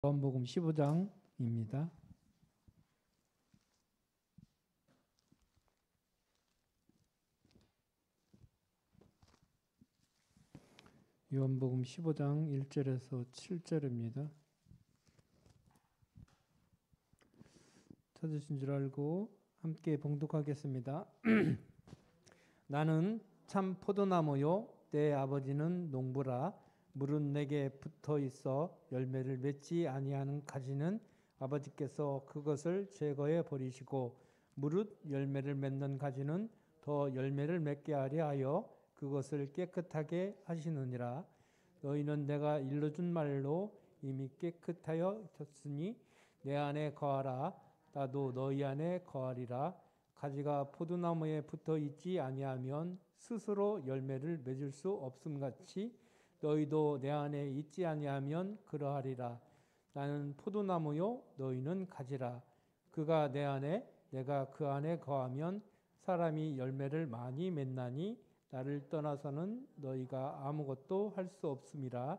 요한복음 15장입니다. 요한복음 15장 1절에서 7절입니다. 찾으신 줄 알고 함께 봉독하겠습니다. 나는 참 포도나무요 내 아버지는 농부라. 물은 내게 붙어 있어 열매를 맺지 아니하는 가지는 아버지께서 그것을 제거해 버리시고 무릇 열매를 맺는 가지는 더 열매를 맺게 하려 하여 그것을 깨끗하게 하시느니라. 너희는 내가 일러준 말로 이미 깨끗하여 졌으니 내 안에 거하라. 나도 너희 안에 거하리라. 가지가 포도나무에 붙어 있지 아니하면 스스로 열매를 맺을 수 없음같이 너희도 내 안에 있지 아니하면 그러하리라. 나는 포도나무요 너희는 가지라. 그가 내 안에 내가 그 안에 거하면 사람이 열매를 많이 맺나니 나를 떠나서는 너희가 아무것도 할 수 없음이라.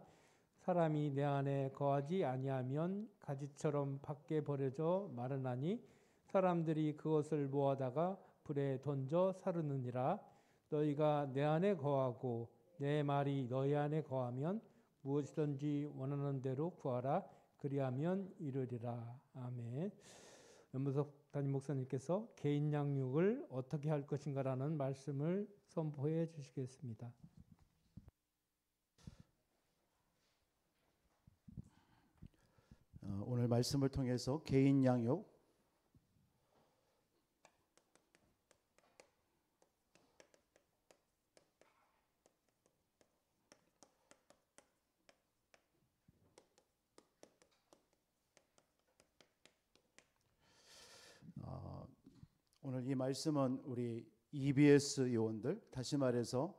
사람이 내 안에 거하지 아니하면 가지처럼 밖에 버려져 마르나니 사람들이 그것을 모아다가 불에 던져 사르느니라. 너희가 내 안에 거하고 내 말이 너희 안에 거하면 무엇이든지 원하는 대로 구하라. 그리하면 이루리라. 아멘. 연무석 담임 목사님께서 개인 양육을 어떻게 할 것인가라는 말씀을 선포해 주시겠습니다. 오늘 말씀을 통해서 개인 양육, 오늘 이 말씀은 우리 EBS 요원들, 다시 말해서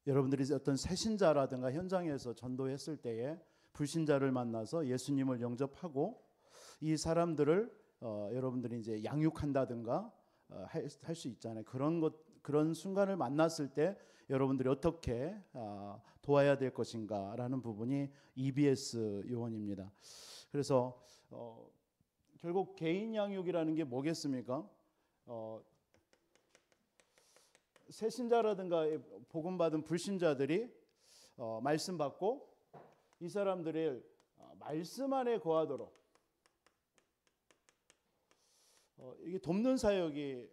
여러분들이 어떤 새신자라든가 현장에서 전도했을 때에 불신자를 만나서 예수님을 영접하고 이 사람들을 여러분들이 이제 양육한다든가 할 수 있잖아요. 그런 순간을 만났을 때 여러분들이 어떻게 도와야 될 것인가라는 부분이 EBS 요원입니다. 그래서 결국 개인 양육이라는 게 뭐겠습니까? 새신자라든가 복음 받은 불신자들이 말씀 받고 이 사람들을 말씀 안에 거하도록 이게 돕는 사역이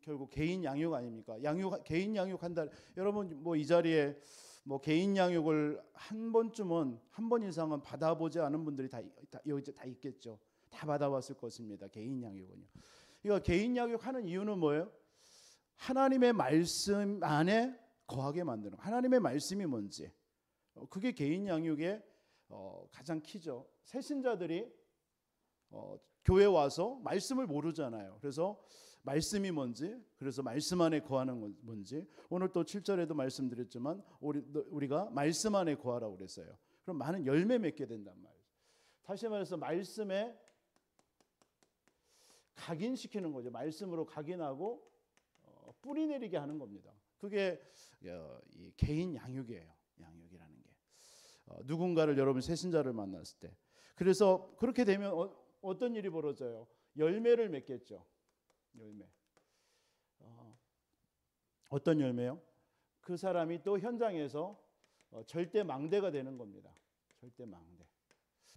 결국 개인 양육 아닙니까? 개인 양육한다. 여러분 뭐 이 자리에 뭐 개인 양육을 한 번 이상은 받아보지 않은 분들이 여기 다 있겠죠. 다 받아봤을 것입니다. 개인 양육은요. 이거 개인 양육하는 이유는 뭐예요? 하나님의 말씀 안에 거하게 만드는 거. 하나님의 말씀이 뭔지 그게 개인 양육의 가장 키죠. 새신자들이 교회 와서 말씀을 모르잖아요. 그래서 말씀이 뭔지, 그래서 말씀 안에 거하는 건 뭔지, 오늘 또 7절에도 말씀드렸지만 우리가 말씀 안에 거하라고 그랬어요. 그럼 많은 열매 맺게 된단 말이에요. 다시 말해서 말씀에 각인시키는 거죠. 말씀으로 각인하고 뿌리 내리게 하는 겁니다. 그게 이 개인 양육이에요. 양육이라는 게 누군가를 여러분 새신자를 만났을 때, 그래서 그렇게 되면 어떤 일이 벌어져요? 열매를 맺겠죠. 열매. 어떤 열매요? 그 사람이 또 현장에서 절대 망대가 되는 겁니다. 절대 망대.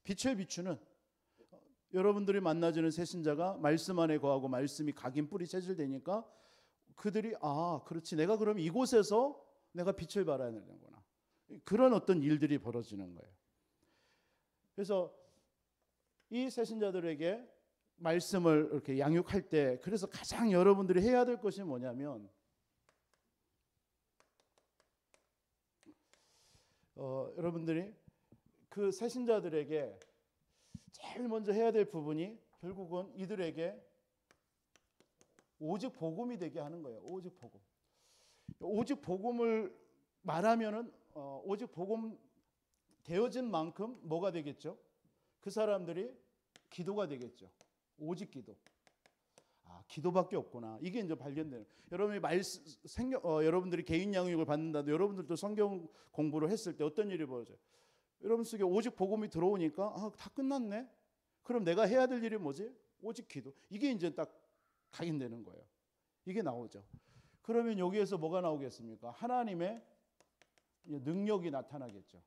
빛을 비추는 여러분들이 만나주는 새신자가 말씀 안에 거하고 말씀이 각인 뿌리 체질되니까 그들이 그렇지, 내가 그럼 이곳에서 내가 빛을 발해야 되는구나. 그런 어떤 일들이 벌어지는 거예요. 그래서 이 새신자들에게 말씀을 이렇게 양육할 때, 그래서 가장 여러분들이 해야 될 것이 뭐냐면 여러분들이 그 새신자들에게 제일 먼저 해야 될 부분이 결국은 이들에게 오직 복음이 되게 하는 거예요. 오직 복음. 오직 복음을 말하면은 오직 복음 되어진 만큼 뭐가 되겠죠? 그 사람들이 기도가 되겠죠. 오직 기도. 기도밖에 없구나. 이게 이제 발견되는. 여러분이 여러분들이 개인 양육을 받는다도 여러분들도 성경 공부를 했을 때 어떤 일이 벌어져요? 여러분 속에 오직 복음이 들어오니까 다 끝났네. 그럼 내가 해야 될 일이 뭐지? 오직 기도. 이게 이제 딱 각인되는 거예요. 이게 나오죠. 그러면 여기에서 뭐가 나오겠습니까? 하나님의 능력이 나타나겠죠.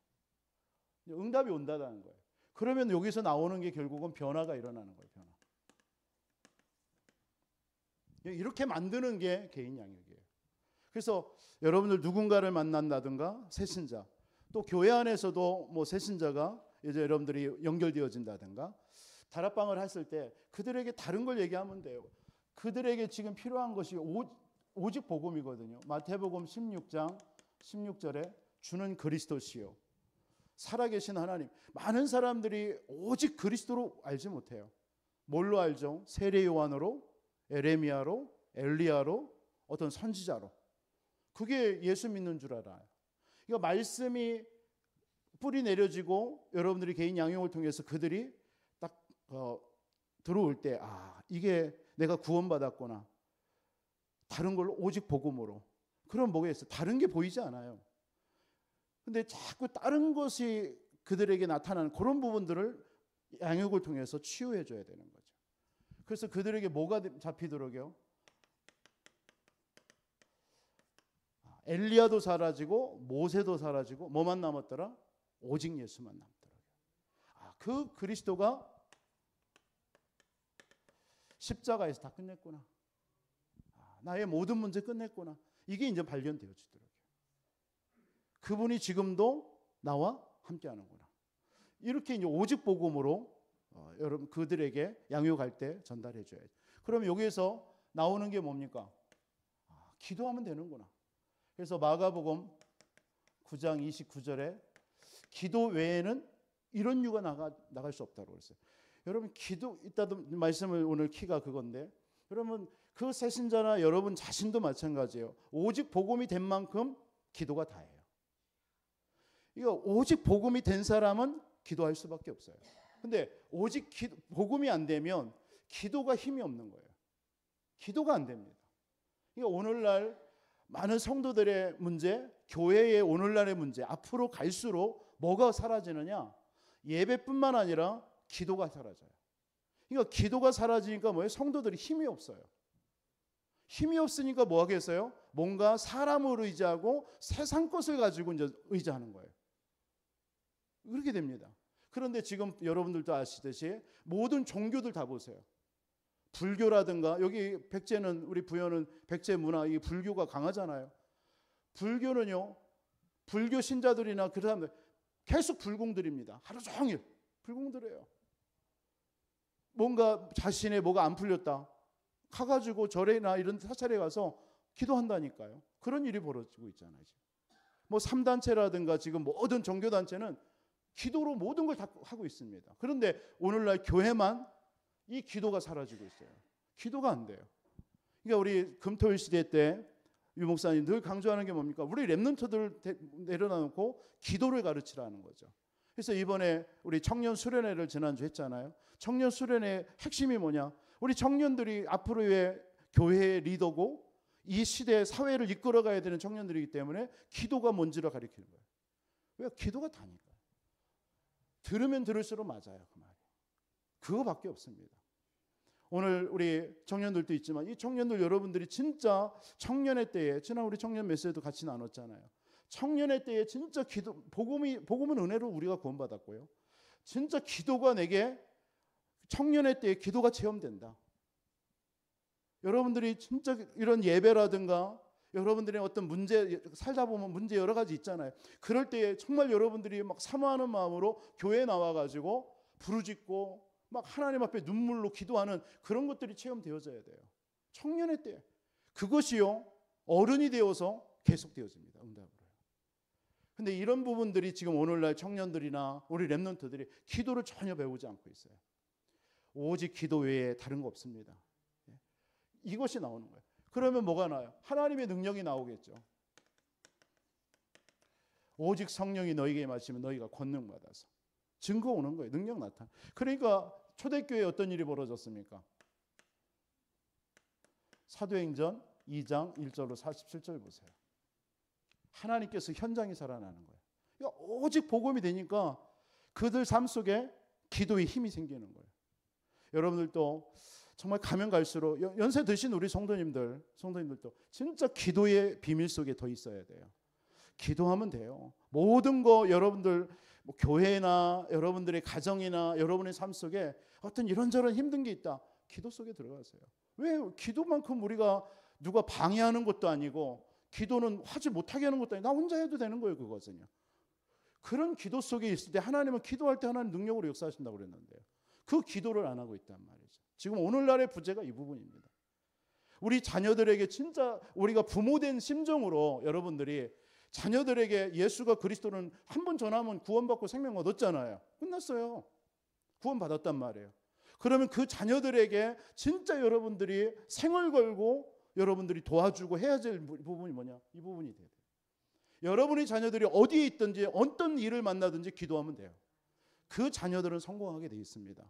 응답이 온다는 거예요. 그러면 여기서 나오는 게 결국은 변화가 일어나는 거예요. 변화. 이렇게 만드는 게 개인 양육이에요. 그래서 여러분들 누군가를 만난다든가 새신자, 또 교회 안에서도 뭐 새신자가 이제 여러분들이 연결되어진다든가 다락방을 했을 때 그들에게 다른 걸 얘기하면 돼요. 그들에게 지금 필요한 것이 오직 복음이거든요. 마태복음 16장 16절에 주는 그리스도시요 살아계신 하나님. 많은 사람들이 오직 그리스도로 알지 못해요. 뭘로 알죠? 세례 요한으로, 에레미야로, 엘리야로, 어떤 선지자로. 그게 예수 믿는 줄 알아요. 그러니까 말씀이 뿌리 내려지고 여러분들이 개인 양육을 통해서 그들이 딱 들어올 때 이게 내가 구원받았구나. 다른 걸로 오직 복음으로. 그럼 뭐가 있어요? 다른 게 보이지 않아요. 근데 자꾸 다른 것이 그들에게 나타나는 그런 부분들을 양육을 통해서 치유해 줘야 되는 거죠. 그래서 그들에게 뭐가 잡히도록요? 엘리야도 사라지고 모세도 사라지고 뭐만 남았더라? 오직 예수만 남더라고요. 그 그리스도가 십자가에서 다 끝냈구나. 나의 모든 문제 끝냈구나. 이게 이제 발견되어지더라고요. 그분이 지금도 나와 함께하는구나. 이렇게 이제 오직 복음으로 여러분 그들에게 양육할 때 전달해 줘야죠. 그럼 여기에서 나오는 게 뭡니까? 기도하면 되는구나. 그래서 마가복음 9장 29절에 기도 외에는 이런 유가 나갈 수 없다고 그랬어요. 여러분 기도 이따도 말씀을 오늘 키가 그건데 여러분 그 새신자나 여러분 자신도 마찬가지예요. 오직 복음이 된 만큼 기도가 다예요. 이거 오직 복음이 된 사람은 기도할 수밖에 없어요. 근데 오직 복음이 안 되면 기도가 힘이 없는 거예요. 기도가 안 됩니다. 그러니까 오늘날 많은 성도들의 문제, 교회의 오늘날의 문제, 앞으로 갈수록 뭐가 사라지느냐? 예배뿐만 아니라 기도가 사라져요. 그러니까 기도가 사라지니까 뭐예요? 성도들이 힘이 없어요. 힘이 없으니까 뭐 하겠어요? 뭔가 사람을 의지하고 세상 것을 가지고 이제 의지하는 거예요. 그렇게 됩니다. 그런데 지금 여러분들도 아시듯이 모든 종교들 다 보세요. 불교라든가 여기 백제는 우리 부여는 백제 문화 이 불교가 강하잖아요. 불교는요. 불교 신자들이나 그 사람들 계속 불공들입니다. 하루 종일 불공들해요. 뭔가 자신의 뭐가 안 풀렸다. 가가지고 절에나 이런 사찰에 가서 기도한다니까요. 그런 일이 벌어지고 있잖아요. 지금. 뭐 3단체라든가 지금 모든 종교단체는 기도로 모든 걸 다 하고 있습니다. 그런데 오늘날 교회만 이 기도가 사라지고 있어요. 기도가 안 돼요. 그러니까 우리 금토일 시대 때 유 목사님 늘 강조하는 게 뭡니까? 우리 렘넌트들 내려놔 놓고 기도를 가르치라는 거죠. 그래서 이번에 우리 청년 수련회를 지난주 했잖아요. 청년 수련회 핵심이 뭐냐? 우리 청년들이 앞으로의 교회의 리더고 이 시대의 사회를 이끌어가야 되는 청년들이기 때문에 기도가 뭔지를 가르치는 거예요. 왜? 기도가 다니까. 들으면 들을수록 맞아요. 그 말이. 그거밖에 없습니다. 오늘 우리 청년들도 있지만 이 청년들 여러분들이 진짜 청년의 때에 지난 우리 청년 메시지도 같이 나눴잖아요. 청년의 때에 진짜 복음은 은혜로 우리가 구원받았고요. 진짜 기도가 내게 청년의 때에 기도가 체험된다. 여러분들이 진짜 이런 예배라든가 여러분들의 어떤 문제 살다 보면 문제 여러 가지 있잖아요. 그럴 때에 정말 여러분들이 막 사모하는 마음으로 교회에 나와가지고 부르짖고 막 하나님 앞에 눈물로 기도하는 그런 것들이 체험되어져야 돼요. 청년의 때 그것이요 어른이 되어서 계속되어집니다. 응답으로. 근데 이런 부분들이 지금 오늘날 청년들이나 우리 렘넌트들이 기도를 전혀 배우지 않고 있어요. 오직 기도 외에 다른 거 없습니다. 이것이 나오는 거예요. 그러면 뭐가 나요? 하나님의 능력이 나오겠죠. 오직 성령이 너희에게 임하시면 너희가 권능 받아서 증거 오는 거예요. 능력 나타나. 그러니까 초대교회에 어떤 일이 벌어졌습니까? 사도행전 2장 1절로 47절 보세요. 하나님께서 현장이 살아나는 거예요. 오직 복음이 되니까 그들 삶 속에 기도의 힘이 생기는 거예요. 여러분들도 정말 가면 갈수록 연세 드신 우리 성도님들도 진짜 기도의 비밀 속에 더 있어야 돼요. 기도하면 돼요. 모든 거 여러분들 뭐 교회나 여러분들의 가정이나 여러분의 삶 속에 어떤 이런저런 힘든 게 있다. 기도 속에 들어가세요. 왜? 기도만큼 우리가 누가 방해하는 것도 아니고 기도는 하지 못하게 하는 것도 아니고 나 혼자 해도 되는 거예요. 그것은요. 그런 기도 속에 있을 때 하나님은 기도할 때 하나님 능력으로 역사하신다고 그랬는데요. 그 기도를 안 하고 있단 말이죠. 지금 오늘날의 부재가 이 부분입니다. 우리 자녀들에게 진짜 우리가 부모된 심정으로 여러분들이 자녀들에게 예수가 그리스도는 한 번 전하면 구원받고 생명 얻었잖아요. 끝났어요. 구원받았단 말이에요. 그러면 그 자녀들에게 진짜 여러분들이 생을 걸고 여러분들이 도와주고 해야 될 부분이 뭐냐? 이 부분이 돼요. 여러분의 자녀들이 어디에 있든지 어떤 일을 만나든지 기도하면 돼요. 그 자녀들은 성공하게 돼 있습니다.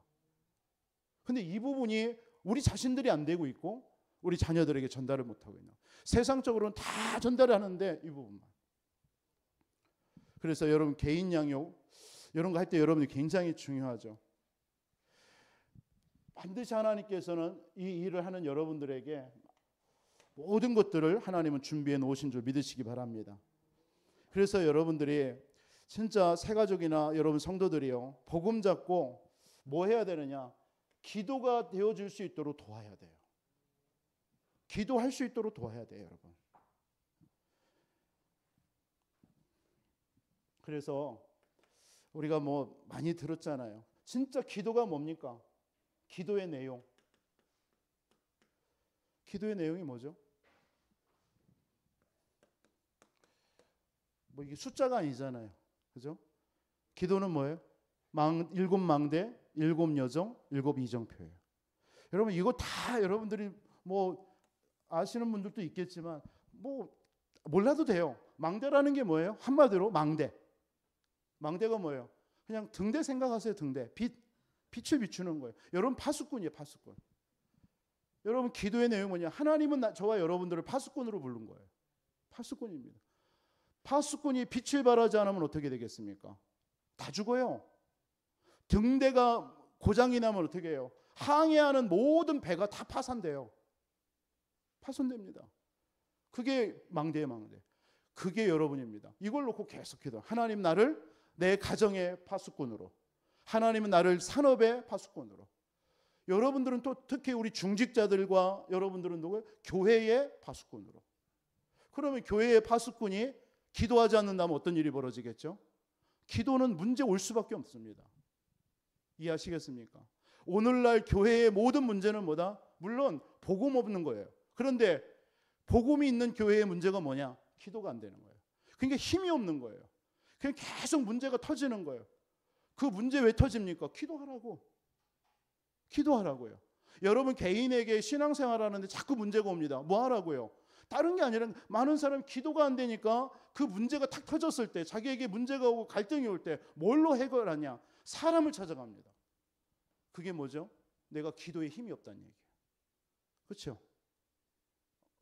근데 이 부분이 우리 자신들이 안 되고 있고 우리 자녀들에게 전달을 못하고 있는, 세상적으로는 다 전달하는데 이 부분만. 그래서 여러분 개인 양육 이런 거 할 때 여러분이 굉장히 중요하죠. 반드시 하나님께서는 이 일을 하는 여러분들에게 모든 것들을 하나님은 준비해 놓으신 줄 믿으시기 바랍니다. 그래서 여러분들이 진짜 새가족이나 여러분 성도들이요, 복음 잡고 뭐 해야 되느냐? 기도가 되어줄 수 있도록 도와야 돼요. 기도할 수 있도록 도와야 돼요, 여러분. 그래서 우리가 뭐 많이 들었잖아요. 진짜 기도가 뭡니까? 기도의 내용. 기도의 내용이 뭐죠? 뭐 이게 숫자가 아니잖아요. 그죠? 기도는 뭐예요? 일곱 망대, 일곱 여정, 일곱 이정표예요. 여러분 이거 다 여러분들이 뭐 아시는 분들도 있겠지만 뭐 몰라도 돼요. 망대라는 게 뭐예요? 한마디로 망대. 망대가 뭐예요? 그냥 등대 생각하세요. 등대. 빛을 비추는 거예요. 여러분 파수꾼이에요. 파수꾼. 여러분 기도의 내용은 뭐냐? 하나님은 저와 여러분들을 파수꾼으로 부른 거예요. 파수꾼입니다. 파수꾼이 빛을 발하지 않으면 어떻게 되겠습니까? 다 죽어요. 등대가 고장이 나면 어떻게 해요? 항해하는 모든 배가 다 파산돼요. 파손됩니다. 그게 망대의 망대. 그게 여러분입니다. 이걸 놓고 계속 기도. 하나님 나를 내 가정의 파수꾼으로, 하나님은 나를 산업의 파수꾼으로. 여러분들은 또 특히 우리 중직자들과 여러분들은 누구예요? 교회의 파수꾼으로. 그러면 교회의 파수꾼이 기도하지 않는다면 어떤 일이 벌어지겠죠? 기도는 문제 올 수밖에 없습니다. 이해하시겠습니까? 오늘날 교회의 모든 문제는 뭐다? 물론 복음 없는 거예요. 그런데 복음이 있는 교회의 문제가 뭐냐? 기도가 안 되는 거예요. 그러니까 힘이 없는 거예요. 그냥 계속 문제가 터지는 거예요. 그 문제 왜 터집니까? 기도하라고. 기도하라고요. 여러분 개인에게 신앙생활하는데 자꾸 문제가 옵니다. 뭐 하라고요? 다른 게 아니라 많은 사람이 기도가 안 되니까 그 문제가 탁 터졌을 때, 자기에게 문제가 오고 갈등이 올 때 뭘로 해결하냐? 사람을 찾아갑니다. 그게 뭐죠? 내가 기도에 힘이 없다는 얘기예요. 그렇죠?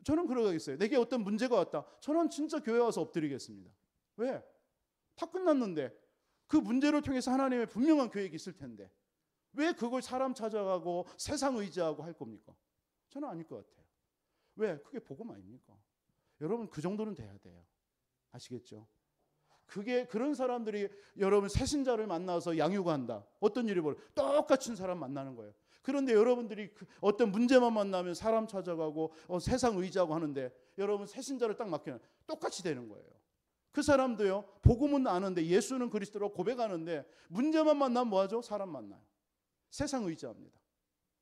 저는 그러겠어요. 내게 어떤 문제가 왔다. 저는 진짜 교회 와서 엎드리겠습니다. 왜? 다 끝났는데 그 문제를 통해서 하나님의 분명한 계획이 있을 텐데 왜 그걸 사람 찾아가고 세상 의지하고 할 겁니까? 저는 아닐 것 같아요. 왜? 그게 복음 아닙니까? 여러분 그 정도는 돼야 돼요. 아시겠죠? 그게 그런 사람들이 여러분 새신자를 만나서 양육한다. 어떤 일이 벌어요? 똑같은 사람 만나는 거예요. 그런데 여러분들이 어떤 문제만 만나면 사람 찾아가고 세상 의지하고 하는데 여러분 새신자를 딱 맡기면 똑같이 되는 거예요. 그 사람도요. 복음은 아는데 예수는 그리스도라고 고백하는데 문제만 만나면 뭐하죠? 사람 만나요. 세상 의지합니다.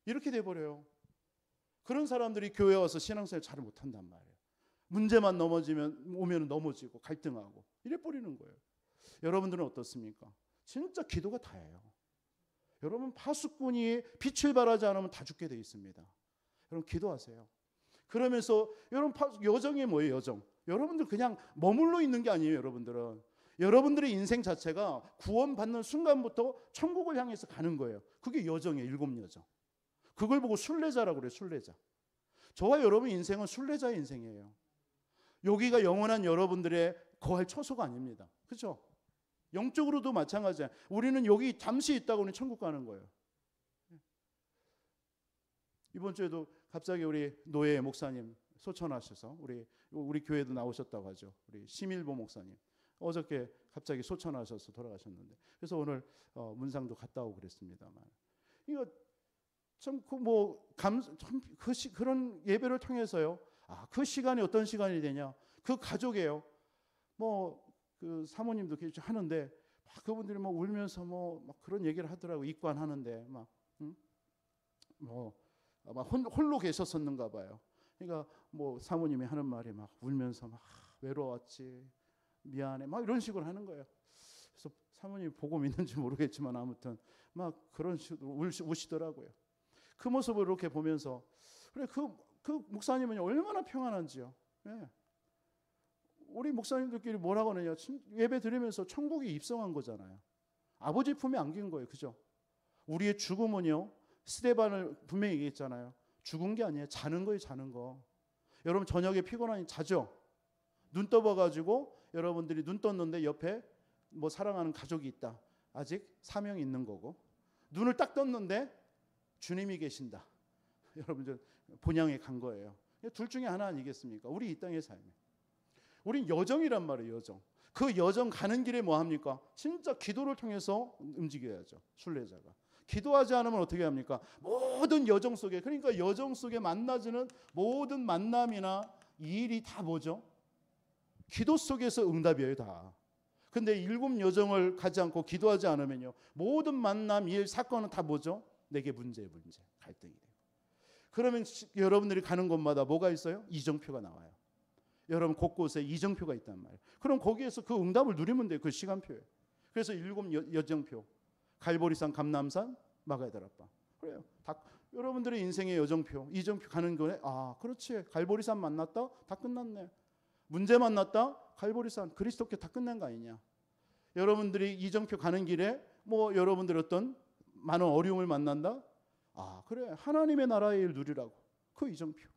이렇게 돼버려요. 그런 사람들이 교회 와서 신앙생활 잘 못한단 말이에요. 문제만 오면 넘어지고 갈등하고 이래 버리는 거예요. 여러분들은 어떻습니까? 진짜 기도가 다예요. 여러분 파수꾼이 빛을 발하지 않으면 다 죽게 돼 있습니다. 여러분 기도하세요. 그러면서 여러분 여정이 뭐예요? 여정. 여러분들 그냥 머물러 있는 게 아니에요. 여러분들은 여러분들의 인생 자체가 구원받는 순간부터 천국을 향해서 가는 거예요. 그게 여정이에요. 일곱 여정. 그걸 보고 순례자라고 그래요. 순례자. 저와 여러분 인생은 순례자의 인생이에요. 여기가 영원한 여러분들의 거할 처소가 아닙니다. 그렇죠? 영적으로도 마찬가지야. 우리는 여기 잠시 있다가 우리는 천국 가는 거예요. 이번 주에도 갑자기 우리 노예 목사님 소천하셔서 우리 교회도 나오셨다고 하죠. 우리 심일보 목사님 어저께 갑자기 소천하셔서 돌아가셨는데, 그래서 오늘 문상도 갔다 오고 그랬습니다만, 이거 참 그런 예배를 통해서요. 그 시간이 어떤 시간이 되냐? 그 가족이에요. 그 사모님도 하는데 그분들이 울면서 막 그런 얘기를 하더라고. 입관하는데 아마 홀로 계셨었는가 봐요. 그러니까 사모님이 하는 말이 막 울면서 막 외로웠지, 미안해, 막 이런 식으로 하는 거예요. 그래서 사모님이 보고 믿는지 모르겠지만 아무튼 막 그런 식으로 우시더라고요. 그 모습을 이렇게 보면서, 그래 그 목사님은 얼마나 평안한지요. 예. 우리 목사님들끼리 뭐라고 하느냐, 예배 드리면서 천국에 입성한 거잖아요. 아버지 품에 안긴 거예요. 그죠? 우리의 죽음은요, 스데반을 분명히 얘기했잖아요. 죽은 게 아니에요. 자는 거예요. 자는 거. 여러분 저녁에 피곤하니 자죠? 눈 떠봐가지고 여러분들이 눈 떴는데 옆에 사랑하는 가족이 있다. 아직 사명이 있는 거고. 눈을 딱 떴는데 주님이 계신다. 여러분들 본향에 간 거예요. 둘 중에 하나 아니겠습니까? 우리 이 땅의 삶이. 우린 여정이란 말이에요. 여정. 그 여정 가는 길에 뭐 합니까? 진짜 기도를 통해서 움직여야죠. 순례자가. 기도하지 않으면 어떻게 합니까? 모든 여정 속에, 그러니까 여정 속에 만나지는 모든 만남이나 일이 다 뭐죠? 기도 속에서 응답이에요. 다. 근데 7 여정을 가지 않고 기도하지 않으면요, 모든 만남, 일, 사건은 다 뭐죠? 내게 문제, 갈등이 돼요. 그러면 여러분들이 가는 곳마다 뭐가 있어요? 이정표가 나와요. 여러분 곳곳에 이정표가 있단 말이에요. 그럼 거기에서 그 응답을 누리면 돼요. 그 시간표에. 그래서 7 여정표. 갈보리산, 감남산, 마가다락방. 그래요. 여러분들의 인생의 여정표, 이정표 가는 거네. 그렇지. 갈보리산 만났다? 다 끝났네. 문제 만났다? 갈보리산, 그리스도께 다 끝난 거 아니냐. 여러분들이 이정표 가는 길에 여러분들 어떤 많은 어려움을 만난다? 그래. 하나님의 나라의 일 누리라고. 그 이정표.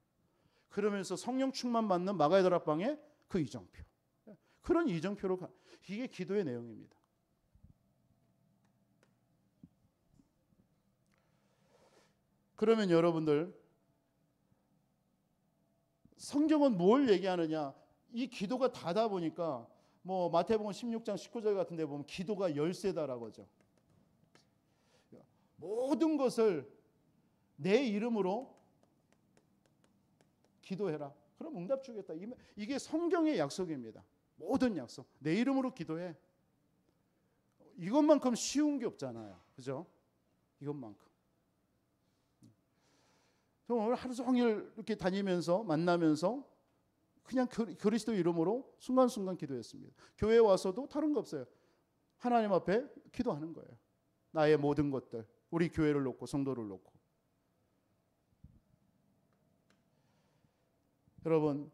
그러면서 성령 충만 받는 마가다락방의 그 이정표. 그런 이정표로 이게 기도의 내용입니다. 그러면 여러분들, 성경은 뭘 얘기하느냐? 이 기도가 다다 보니까 마태복음 16장 19절 같은 데 보면 기도가 열쇠다라고 하죠. 모든 것을 내 이름으로 기도해라. 그럼 응답 주겠다. 이게 성경의 약속입니다. 모든 약속. 내 이름으로 기도해. 이것만큼 쉬운 게 없잖아요. 그죠? 이것만큼. 오늘 하루 종일 이렇게 다니면서 만나면서 그냥 그리스도 이름으로 순간순간 기도했습니다. 교회에 와서도 다른 거 없어요. 하나님 앞에 기도하는 거예요. 나의 모든 것들, 우리 교회를 놓고 성도를 놓고. 여러분,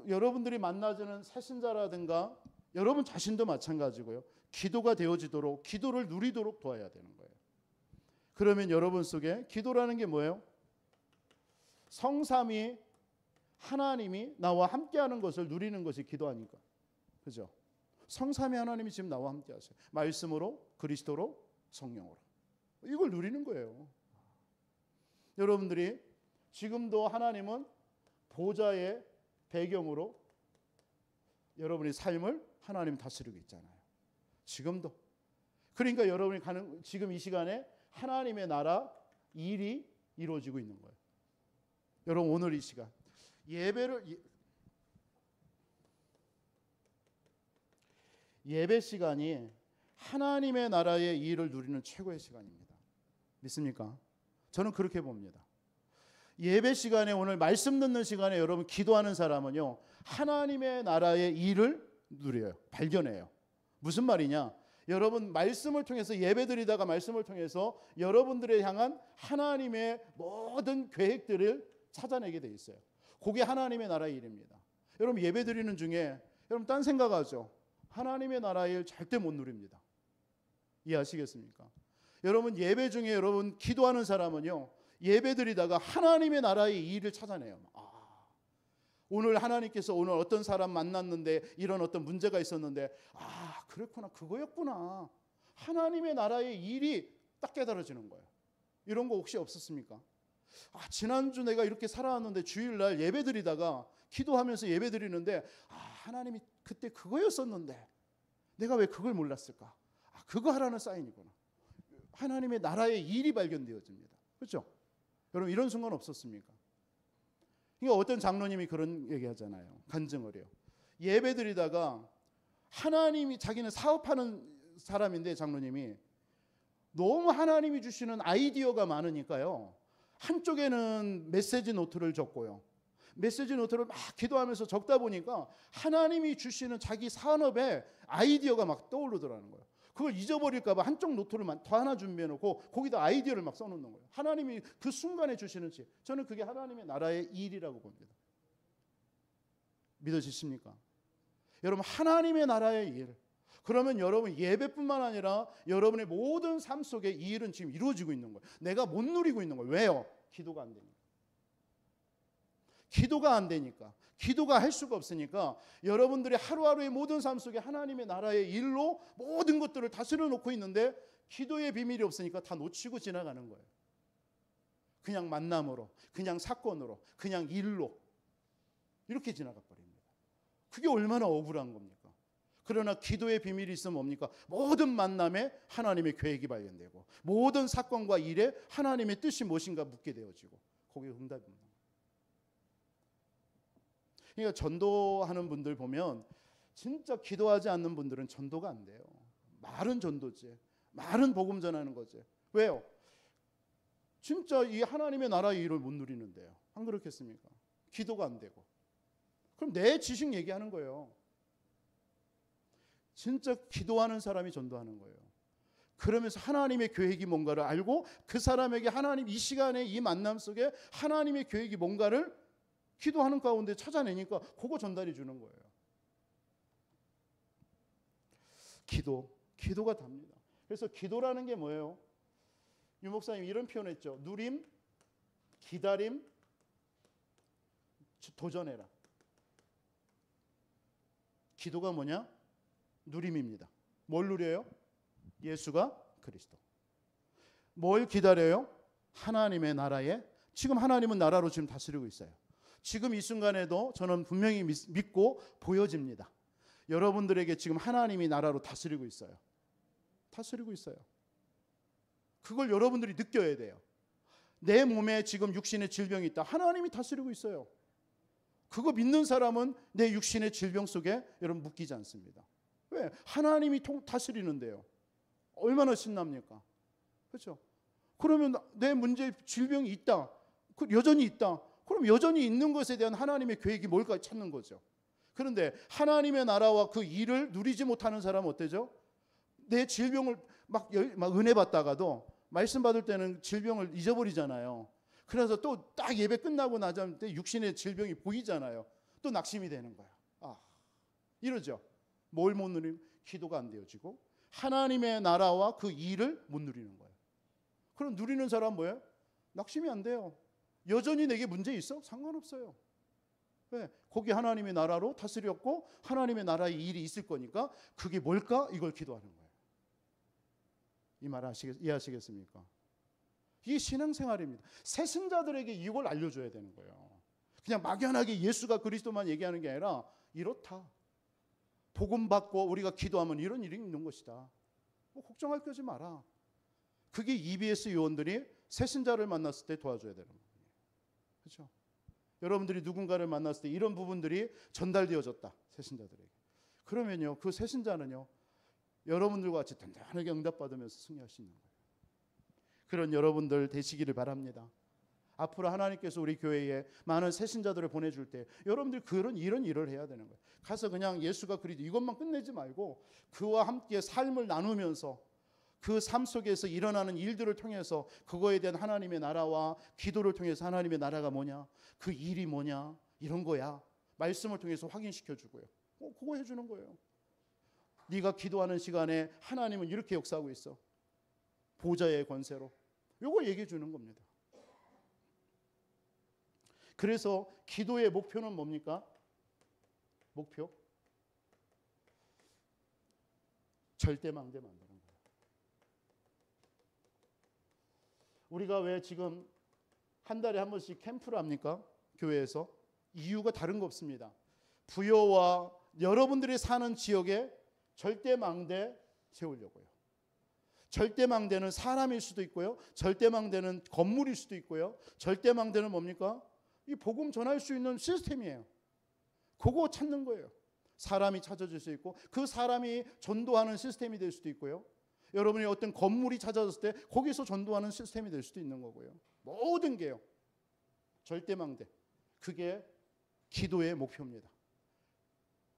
여러분들이 만나주는 새신자라든가 여러분 자신도 마찬가지고요. 기도가 되어지도록, 기도를 누리도록 도와야 되는 거예요. 그러면 여러분 속에 기도라는 게 뭐예요? 성삼위 하나님이 나와 함께하는 것을 누리는 것이 기도하니까. 그죠? 성삼위 하나님이 지금 나와 함께 하세요. 말씀으로, 그리스도로, 성령으로. 이걸 누리는 거예요. 여러분들이 지금도 하나님은 보좌의 배경으로 여러분의 삶을 하나님 다스리고 있잖아요. 지금도. 그러니까 여러분이 지금 이 시간에 하나님의 나라 일이 이루어지고 있는 거예요. 여러분 오늘 이 시간 예배 시간이 하나님의 나라의 일을 누리는 최고의 시간입니다. 믿습니까? 저는 그렇게 봅니다. 예배 시간에, 오늘 말씀 듣는 시간에 여러분 기도하는 사람은요, 하나님의 나라의 일을 누려요. 발견해요. 무슨 말이냐? 여러분 말씀을 통해서, 예배드리다가 말씀을 통해서 여러분들을 향한 하나님의 모든 계획들을 찾아내게 돼 있어요. 그게 하나님의 나라의 일입니다. 여러분 예배드리는 중에 여러분 딴 생각하죠? 하나님의 나라의 일 절대 못 누립니다. 이해하시겠습니까? 여러분 예배 중에 여러분 기도하는 사람은요, 예배드리다가 하나님의 나라의 일을 찾아내요. 오늘 하나님께서 오늘 어떤 사람 만났는데 이런 어떤 문제가 있었는데 아 그렇구나 그거였구나. 하나님의 나라의 일이 딱 깨달아지는 거예요. 이런 거 혹시 없었습니까? 아 지난주 내가 이렇게 살아왔는데 주일날 예배 드리다가 기도하면서 예배 드리는데 아 하나님이 그때 그거였었는데 내가 왜 그걸 몰랐을까? 아 그거 하라는 사인이구나. 하나님의 나라의 일이 발견되어집니다. 그렇죠? 여러분 이런 순간 없었습니까? 그러니까 어떤 장로님이 그런 얘기하잖아요. 간증을 해요. 예배 드리다가 하나님이 자기는 사업하는 사람인데 장로님이 너무 하나님이 주시는 아이디어가 많으니까요. 한쪽에는 메시지 노트를 적고요. 메시지 노트를 막 기도하면서 적다 보니까 하나님이 주시는 자기 산업에 아이디어가 막 떠오르더라는 거예요. 그걸 잊어버릴까 봐 한쪽 노트를 더 하나 준비해 놓고 거기다 아이디어를 막 써놓는 거예요. 하나님이 그 순간에 주시는 지 저는 그게 하나님의 나라의 일이라고 봅니다. 믿어지십니까? 여러분 하나님의 나라의 일. 그러면 여러분 예배뿐만 아니라 여러분의 모든 삶 속에 이 일은 지금 이루어지고 있는 거예요. 내가 못 누리고 있는 거예요. 왜요? 기도가 안 되니까. 기도가 안 되니까. 기도가 할 수가 없으니까 여러분들이 하루하루의 모든 삶 속에 하나님의 나라의 일로 모든 것들을 다스려 놓고 있는데 기도의 비밀이 없으니까 다 놓치고 지나가는 거예요. 그냥 만남으로, 그냥 사건으로, 그냥 일로 이렇게 지나가 버립니다. 그게 얼마나 억울한 겁니까? 그러나 기도의 비밀이 있으면 뭡니까? 모든 만남에 하나님의 계획이 발견되고 모든 사건과 일에 하나님의 뜻이 무엇인가 묻게 되어지고 거기에 응답입니다. 그러니까 전도하는 분들 보면 진짜 기도하지 않는 분들은 전도가 안 돼요. 말은 전도지. 말은 복음 전하는 거지. 왜요? 진짜 이 하나님의 나라의 일을 못 누리는데요. 안 그렇겠습니까? 기도가 안 되고. 그럼 내 지식 얘기하는 거예요. 진짜 기도하는 사람이 전도하는 거예요. 그러면서 하나님의 계획이 뭔가를 알고 그 사람에게 하나님 이 시간에 이 만남 속에 하나님의 계획이 뭔가를 기도하는 가운데 찾아내니까 그거 전달해 주는 거예요. 기도가 답니다. 그래서 기도라는 게 뭐예요? 유 목사님 이런 표현했죠. 누림, 기다림, 도전해라. 기도가 뭐냐? 누림입니다. 뭘 누려요? 예수가 그리스도. 뭘 기다려요? 하나님의 나라에 지금 하나님은 나라로 지금 다스리고 있어요. 지금 이 순간에도 저는 분명히 믿고 보여집니다. 여러분들에게 지금 하나님이 나라로 다스리고 있어요. 다스리고 있어요. 그걸 여러분들이 느껴야 돼요. 내 몸에 지금 육신의 질병이 있다. 하나님이 다스리고 있어요. 그거 믿는 사람은 내 육신의 질병 속에 여러분 묶이지 않습니다. 왜? 하나님이 다스리는데요. 얼마나 신납니까? 그렇죠? 그러면 내 문제 질병이 있다. 여전히 있다. 그럼 여전히 있는 것에 대한 하나님의 계획이 뭘까 찾는 거죠. 그런데 하나님의 나라와 그 일을 누리지 못하는 사람은 어때죠? 내 질병을 막 은혜 받다가도 말씀 받을 때는 질병을 잊어버리잖아요. 그래서 또 딱 예배 끝나고 나자마자 육신의 질병이 보이잖아요. 또 낙심이 되는 거야. 이러죠. 뭘 못 누리면 기도가 안 되어지고 하나님의 나라와 그 일을 못 누리는 거예요. 그럼 누리는 사람은 뭐예요? 낙심이 안 돼요. 여전히 내게 문제 있어? 상관없어요. 왜? 거기 하나님의 나라로 다스렸고 하나님의 나라의 일이 있을 거니까 그게 뭘까? 이걸 기도하는 거예요. 이 말 이해하시겠습니까? 이게 신앙생활입니다. 새신자들에게 이걸 알려줘야 되는 거예요. 그냥 막연하게 예수가 그리스도만 얘기하는 게 아니라 이렇다. 복음 받고 우리가 기도하면 이런 일이 있는 것이다. 뭐 걱정할 거지 마라. 그게 EBS 요원들이 새신자를 만났을 때 도와줘야 되는 거예요. 그렇죠? 여러분들이 누군가를 만났을 때 이런 부분들이 전달되어졌다. 새신자들에게. 그러면요. 그 새신자는요. 여러분들과 같이 단단하게 응답받으면서 승리할 수 있는 거예요. 그런 여러분들 되시기를 바랍니다. 앞으로 하나님께서 우리 교회에 많은 새신자들을 보내줄 때 여러분들 이런 일을 해야 되는 거예요. 가서 그냥 예수가 그리스도 이것만 끝내지 말고 그와 함께 삶을 나누면서 그 삶 속에서 일어나는 일들을 통해서 그거에 대한 하나님의 나라와 기도를 통해서 하나님의 나라가 뭐냐, 그 일이 뭐냐, 이런 거야. 말씀을 통해서 확인시켜 주고요. 그거 해주는 거예요. 네가 기도하는 시간에 하나님은 이렇게 역사하고 있어. 보좌의 권세로. 이걸 얘기해 주는 겁니다. 그래서 기도의 목표는 뭡니까? 목표? 절대망대 만드는 거예요. 우리가 왜 지금 한 달에 한 번씩 캠프를 합니까? 교회에서. 이유가 다른 거 없습니다. 부여와 여러분들이 사는 지역에 절대망대 세우려고요. 절대망대는 사람일 수도 있고요. 절대망대는 건물일 수도 있고요. 절대망대는 뭡니까? 이 복음 전할 수 있는 시스템이에요. 그거 찾는 거예요. 사람이 찾아질 수 있고 그 사람이 전도하는 시스템이 될 수도 있고요. 여러분이 어떤 건물이 찾아졌을 때 거기서 전도하는 시스템이 될 수도 있는 거고요. 모든 게요. 절대망대. 그게 기도의 목표입니다.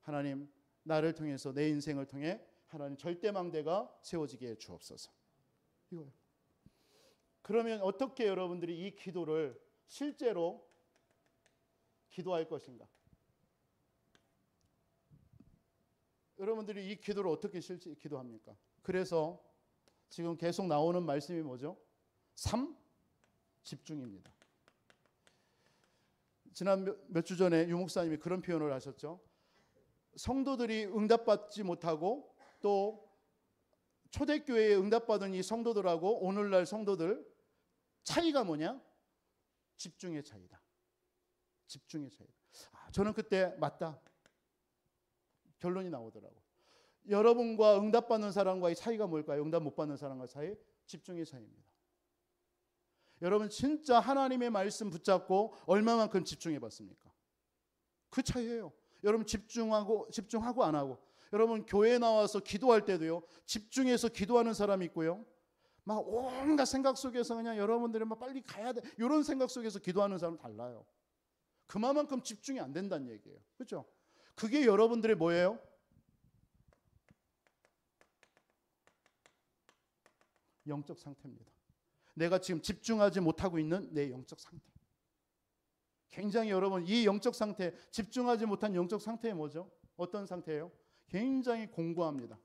하나님, 나를 통해서 내 인생을 통해 하나님 절대망대가 세워지게 해 주옵소서. 이거예요. 그러면 어떻게 여러분들이 이 기도를 실제로 기도할 것인가? 여러분들이 이 기도를 어떻게 실제 기도합니까? 그래서 지금 계속 나오는 말씀이 뭐죠? 3. 집중입니다. 지난 몇 주 전에 유 목사님이 그런 표현을 하셨죠. 성도들이 응답받지 못하고 또 초대교회에 응답받은 이 성도들하고 오늘날 성도들 차이가 뭐냐? 집중의 차이다. 집중의 차이다. 저는 그때 맞다. 결론이 나오더라고. 여러분과 응답받는 사람과의 차이가 뭘까요? 응답 못 받는 사람과 사이? 집중의 차이입니다. 여러분 진짜 하나님의 말씀 붙잡고 얼마만큼 집중해 봤습니까? 그 차이예요. 여러분 집중하고 안 하고. 여러분 교회에 나와서 기도할 때도요. 집중해서 기도하는 사람이 있고요. 막 온갖 생각 속에서 그냥 여러분들이 막 빨리 가야 돼. 이런 생각 속에서 기도하는 사람 달라요. 그만큼 집중이 안 된다는 얘기예요. 그렇죠? 그게 여러분들의 뭐예요? 영적 상태입니다. 내가 지금 집중하지 못하고 있는 내 영적 상태. 굉장히 여러분 이 영적 상태, 집중하지 못한 영적 상태가 뭐죠? 어떤 상태예요? 굉장히 공고합니다.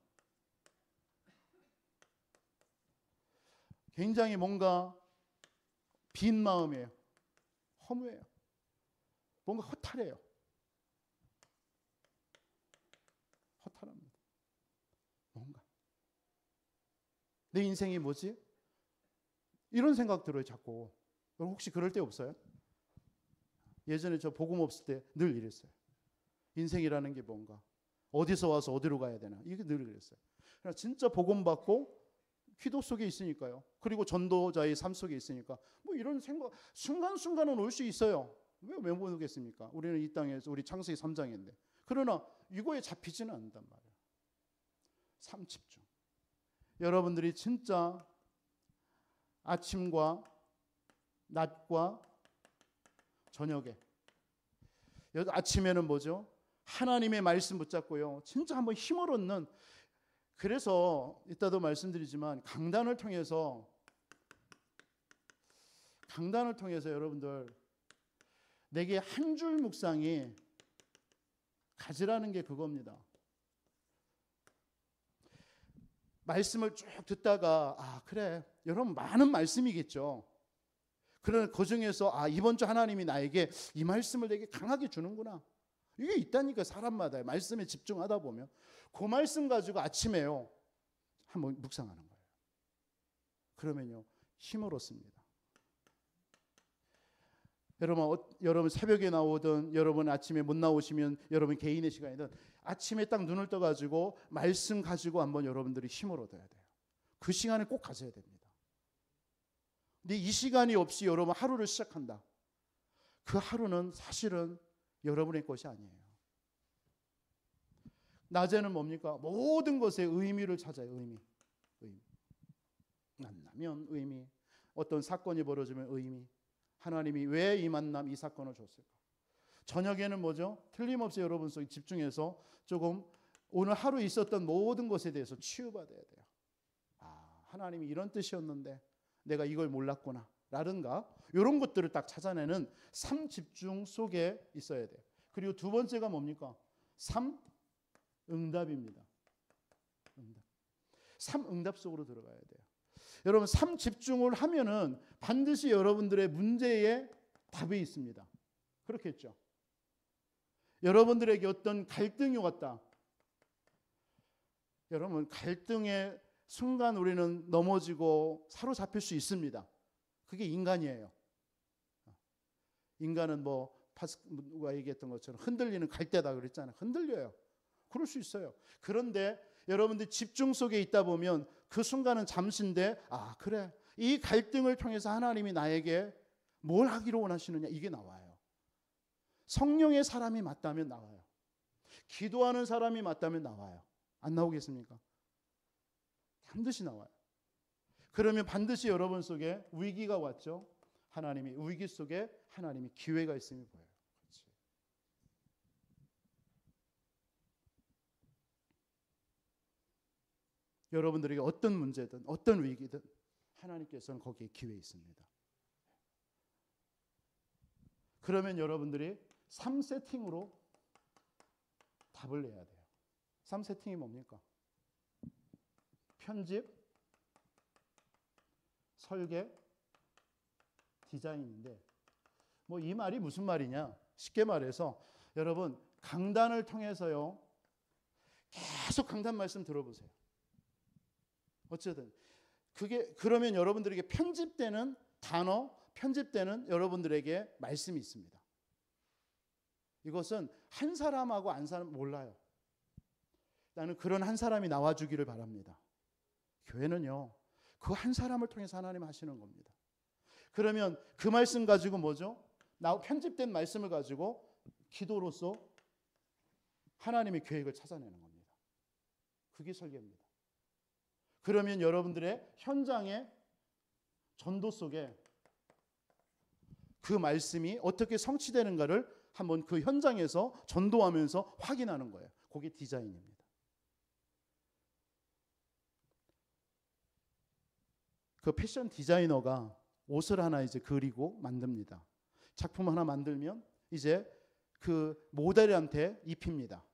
굉장히 뭔가 빈 마음이에요. 허무해요. 뭔가 허탈해요. 허탈합니다. 뭔가 내 인생이 뭐지? 이런 생각 들어요. 자꾸. 여러분 혹시 그럴 때 없어요? 예전에 저 복음 없을 때 늘 이랬어요. 인생이라는 게 뭔가, 어디서 와서 어디로 가야 되나, 이게 늘 그랬어요. 그러나 진짜 복음 받고 기도 속에 있으니까요. 그리고 전도자의 삶 속에 있으니까 뭐 이런 생각 순간순간은 올 수 있어요. 왜 못 오겠습니까? 우리는 이 땅에서 우리 창세기 3장인데. 그러나 이거에 잡히지는 않는단 말이에요. 3. 집중. 여러분들이 진짜 아침과 낮과 저녁에, 아침에는 뭐죠? 하나님의 말씀 붙잡고요. 진짜 한번 힘을 얻는, 그래서 이따도 말씀드리지만 강단을 통해서 여러분들 내게 한 줄 묵상이 가지라는 게 그겁니다. 말씀을 쭉 듣다가 그래 여러분 많은 말씀이겠죠. 그러나 그 중에서 이번 주 하나님이 나에게 이 말씀을 되게 강하게 주는구나. 이게 있다니까. 사람마다 말씀에 집중하다 보면 그 말씀 가지고 아침에요 한번 묵상하는 거예요. 그러면요 힘을 얻습니다. 여러분 새벽에 나오든 여러분 아침에 못 나오시면 여러분 개인의 시간이든 아침에 딱 눈을 떠가지고 말씀 가지고 한번 여러분들이 힘을 얻어야 돼요. 그 시간에 꼭 가져야 됩니다. 근데 이 시간이 없이 여러분 하루를 시작한다. 그 하루는 사실은 여러분의 것이 아니에요. 낮에는 뭡니까? 모든 것에 의미를 찾아요. 의미. 만나면 의미. 어떤 사건이 벌어지면 의미. 하나님이 왜 이 만남, 이 사건을 줬을까? 저녁에는 뭐죠? 틀림없이 여러분 속에 집중해서 조금 오늘 하루 있었던 모든 것에 대해서 치유받아야 돼요. 하나님이 이런 뜻이었는데 내가 이걸 몰랐구나 라든가 이런 것들을 딱 찾아내는 3 집중 속에 있어야 돼요. 그리고 두 번째가 뭡니까? 3 응답입니다. 3 응답 속으로 들어가야 돼요. 여러분 3 집중을 하면은 반드시 여러분들의 문제에 답이 있습니다. 그렇겠죠. 여러분들에게 어떤 갈등이 왔다. 여러분, 갈등의 순간 우리는 넘어지고 사로잡힐 수 있습니다. 그게 인간이에요. 인간은 누가 얘기했던 것처럼 흔들리는 갈대다 그랬잖아요. 흔들려요. 그럴 수 있어요. 그런데 여러분들 집중 속에 있다 보면 그 순간은 잠시인데, 그래, 이 갈등을 통해서 하나님이 나에게 뭘 하기로 원하시느냐, 이게 나와요. 성령의 사람이 맞다면 나와요. 기도하는 사람이 맞다면 나와요. 안 나오겠습니까? 반드시 나와요. 그러면 반드시 여러분 속에 위기가 왔죠. 하나님이 위기 속에 하나님이 기회가 있음이 보여요. 그렇지. 여러분들에게 어떤 문제든 어떤 위기든 하나님께서는 거기에 기회 있습니다. 그러면 여러분들이 3세팅으로 답을 내야 돼요. 3세팅이 뭡니까? 편집, 설계, 디자인인데 이 말이 무슨 말이냐? 쉽게 말해서 여러분 강단을 통해서요. 계속 강단 말씀 들어보세요. 어쨌든 그러면 여러분들에게 편집되는 단어, 편집되는 여러분들에게 말씀이 있습니다. 이것은 한 사람하고 안 사람 몰라요. 나는 그런 한 사람이 나와주기를 바랍니다. 교회는요, 그 한 사람을 통해서 하나님 하시는 겁니다. 그러면 그 말씀 가지고 뭐죠? 편집된 말씀을 가지고 기도로서 하나님의 계획을 찾아내는 겁니다. 그게 설계입니다. 그러면 여러분들의 현장의 전도 속에 그 말씀이 어떻게 성취되는가를 한번 그 현장에서 전도하면서 확인하는 거예요. 그게 디자인입니다. 그 패션 디자이너가 옷을 하나 이제 그리고 만듭니다. 작품 하나 만들면 이제 그 모델한테 입힙니다.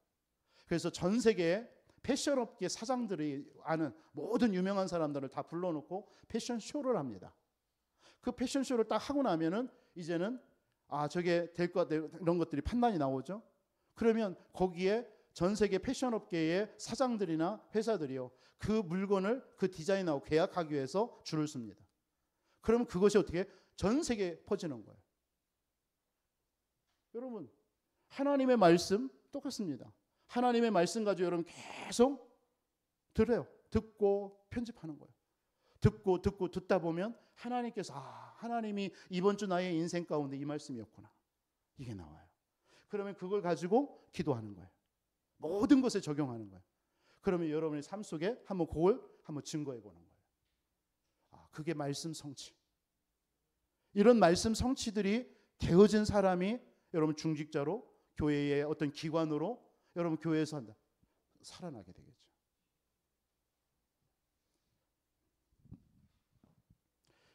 그래서 전 세계에 패션업계 사장들이 아는 모든 유명한 사람들을 다 불러놓고 패션쇼를 합니다. 그 패션쇼를 딱 하고 나면은 이제는 저게 될 것 같다 이런 것들이 판단이 나오죠. 그러면 거기에 전 세계 패션업계의 사장들이나 회사들이요, 그 물건을 그 디자인하고 계약하기 위해서 줄을 섭니다. 그러면 그것이 어떻게 전 세계에 퍼지는 거예요. 여러분, 하나님의 말씀 똑같습니다. 하나님의 말씀 가지고 여러분 계속 들어요. 듣고 편집하는 거예요. 듣고 듣다 보면 하나님께서 하나님이 이번 주 나의 인생 가운데 이 말씀이었구나, 이게 나와요. 그러면 그걸 가지고 기도하는 거예요. 모든 것에 적용하는 거예요. 그러면 여러분의 삶 속에 그걸 한번 증거해 보는 거예요. 그게 말씀 성취. 이런 말씀 성취들이 되어진 사람이 여러분 중직자로, 교회의 어떤 기관으로 여러분 교회에서 살아나게 되겠죠.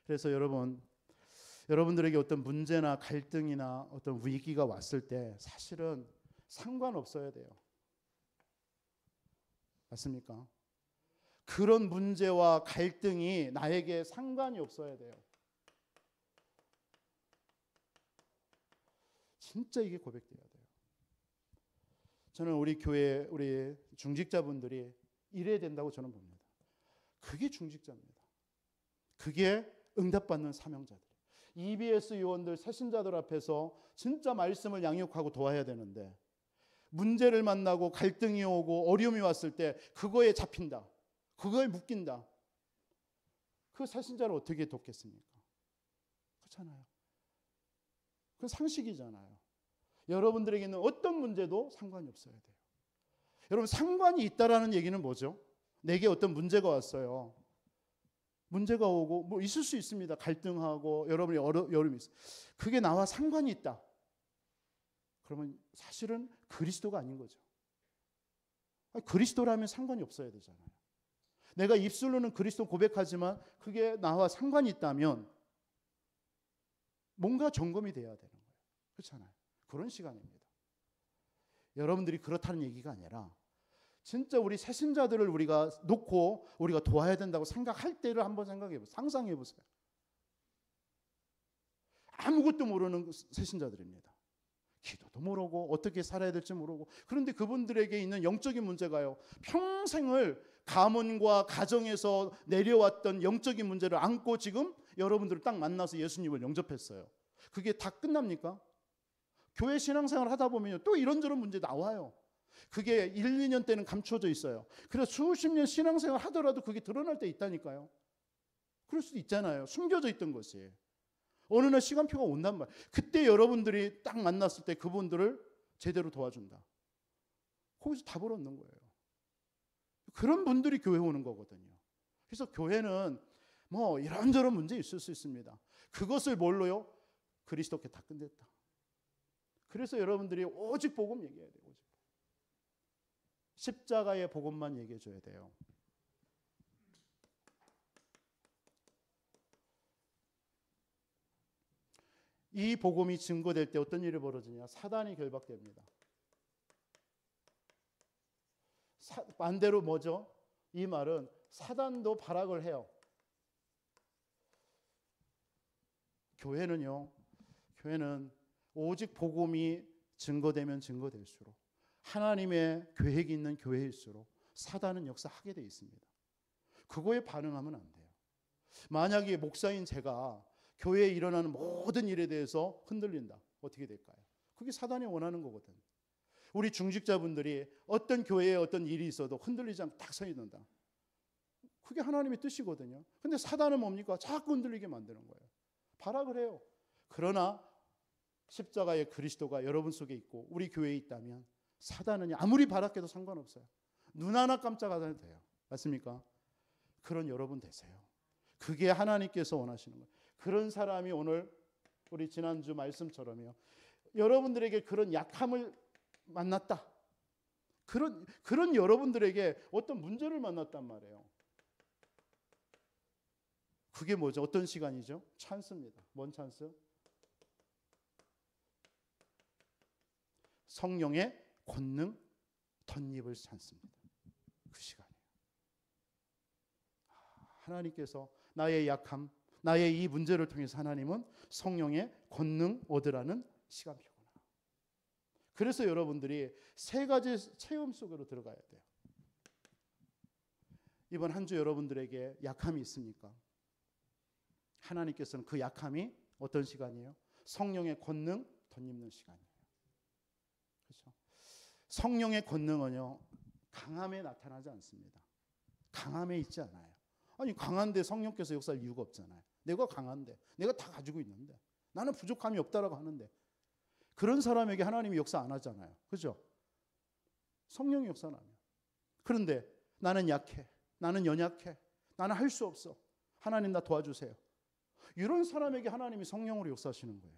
그래서 여러분들에게 어떤 문제나 갈등이나 어떤 위기가 왔을 때 사실은 상관없어야 돼요. 맞습니까? 그런 문제와 갈등이 나에게 상관이 없어야 돼요. 진짜 이게 고백돼야 돼요. 저는 우리 교회, 우리 중직자분들이 이래야 된다고 저는 봅니다. 그게 중직자입니다. 그게 응답받는 사명자들. EBS 요원들, 새신자들 앞에서 진짜 말씀을 양육하고 도와야 되는데 문제를 만나고 갈등이 오고 어려움이 왔을 때 그거에 잡힌다, 그거에 묶인다. 그 새신자를 어떻게 돕겠습니까? 그렇잖아요. 그건 상식이잖아요. 여러분들에게는 어떤 문제도 상관이 없어야 돼요. 여러분, 상관이 있다라는 얘기는 뭐죠? 내게 어떤 문제가 왔어요. 문제가 오고 있을 수 있습니다. 갈등하고 여러분이 어려움이 있어요. 그게 나와 상관이 있다. 그러면 사실은 그리스도가 아닌 거죠. 그리스도라면 상관이 없어야 되잖아요. 내가 입술로는 그리스도 고백하지만 그게 나와 상관이 있다면 뭔가 점검이 돼야 되는 거예요. 그렇잖아요. 그런 시간입니다. 여러분들이 그렇다는 얘기가 아니라 진짜 우리 새신자들을 우리가 놓고 우리가 도와야 된다고 생각할 때를 한번 생각해 보세요. 상상해 보세요. 아무것도 모르는 새신자들입니다. 기도도 모르고 어떻게 살아야 될지 모르고, 그런데 그분들에게 있는 영적인 문제가요, 평생을 가문과 가정에서 내려왔던 영적인 문제를 안고 지금 여러분들을 딱 만나서 예수님을 영접했어요. 그게 다 끝납니까? 교회 신앙생활 하다 보면 또 이런저런 문제 나와요. 그게 1, 2년 때는 감춰져 있어요. 그래서 수십 년 신앙생활 하더라도 그게 드러날 때 있다니까요. 그럴 수도 있잖아요. 숨겨져 있던 것이. 어느 날 시간표가 온단 말이에요. 그때 여러분들이 딱 만났을 때 그분들을 제대로 도와준다. 거기서 답을 얻는 거예요. 그런 분들이 교회 오는 거거든요. 그래서 교회는 뭐 이런저런 문제 있을 수 있습니다. 그것을 뭘로요? 그리스도께 다 끝냈다. 그래서 여러분들이 오직 복음 얘기해야 돼요. 오직. 십자가의 복음만 얘기해 줘야 돼요. 이 복음이 증거될 때 어떤 일이 벌어지냐? 사단이 결박됩니다. 반대로 뭐죠? 이 말은 사단도 발악을 해요. 교회는 오직 복음이 증거되면 증거될수록, 하나님의 계획이 있는 교회일수록 사단은 역사하게 돼 있습니다. 그거에 반응하면 안 돼요. 만약에 목사인 제가 교회에 일어나는 모든 일에 대해서 흔들린다. 어떻게 될까요? 그게 사단이 원하는 거거든. 우리 중직자분들이 어떤 교회에 어떤 일이 있어도 흔들리지 않고 딱 서 있는다. 그게 하나님의 뜻이거든요. 근데 사단은 뭡니까? 자꾸 흔들리게 만드는 거예요. 발악을 해요. 그러나 십자가의 그리스도가 여러분 속에 있고 우리 교회에 있다면 사단은 아무리 발악해도 상관없어요. 눈 하나 깜짝 안 해도 돼요. 맞습니까? 그런 여러분 되세요. 그게 하나님께서 원하시는 거예요. 그런 사람이 오늘 우리 지난주 말씀처럼요, 여러분들에게 그런 약함을 만났다. 그런 여러분들에게 어떤 문제를 만났단 말이에요. 그게 뭐죠? 어떤 시간이죠? 찬스입니다. 뭔 찬스? 성령의 권능 덧입을 찬스입니다. 그 시간이에요. 하나님께서 나의 약함, 나의 이 문제를 통해서 하나님은 성령의 권능 얻으라는 시간표구나. 그래서 여러분들이 세 가지 체험 속으로 들어가야 돼요. 이번 한 주 여러분들에게 약함이 있습니까? 하나님께서는 그 약함이 어떤 시간이에요? 성령의 권능 덧입는 시간이에요. 그렇죠? 성령의 권능은요, 강함에 나타나지 않습니다. 강함에 있지 않아요. 아니, 강한데 성령께서 역사할 이유가 없잖아요. 내가 강한데, 내가 다 가지고 있는데, 나는 부족함이 없다라고 하는데, 그런 사람에게 하나님이 역사 안 하잖아요. 그죠? 성령이 역사 안 하면. 그런데 나는 약해, 나는 연약해, 나는 할 수 없어, 하나님 나 도와주세요. 이런 사람에게 하나님이 성령으로 역사하시는 거예요.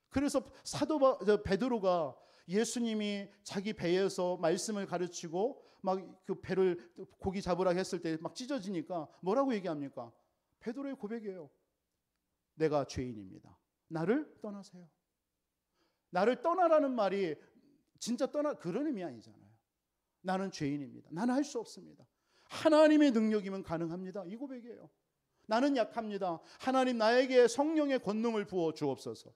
그래서 베드로가 예수님이 자기 배에서 말씀을 가르치고 막 그 배를 고기 잡으라 했을 때 막 찢어지니까 뭐라고 얘기합니까? 베드로의 고백이에요. 내가 죄인입니다. 나를 떠나세요. 나를 떠나라는 말이 진짜 그런 의미 아니잖아요. 나는 죄인입니다. 나는 할 수 없습니다. 하나님의 능력이면 가능합니다. 이 고백이에요. 나는 약합니다. 하나님 나에게 성령의 권능을 부어 주옵소서.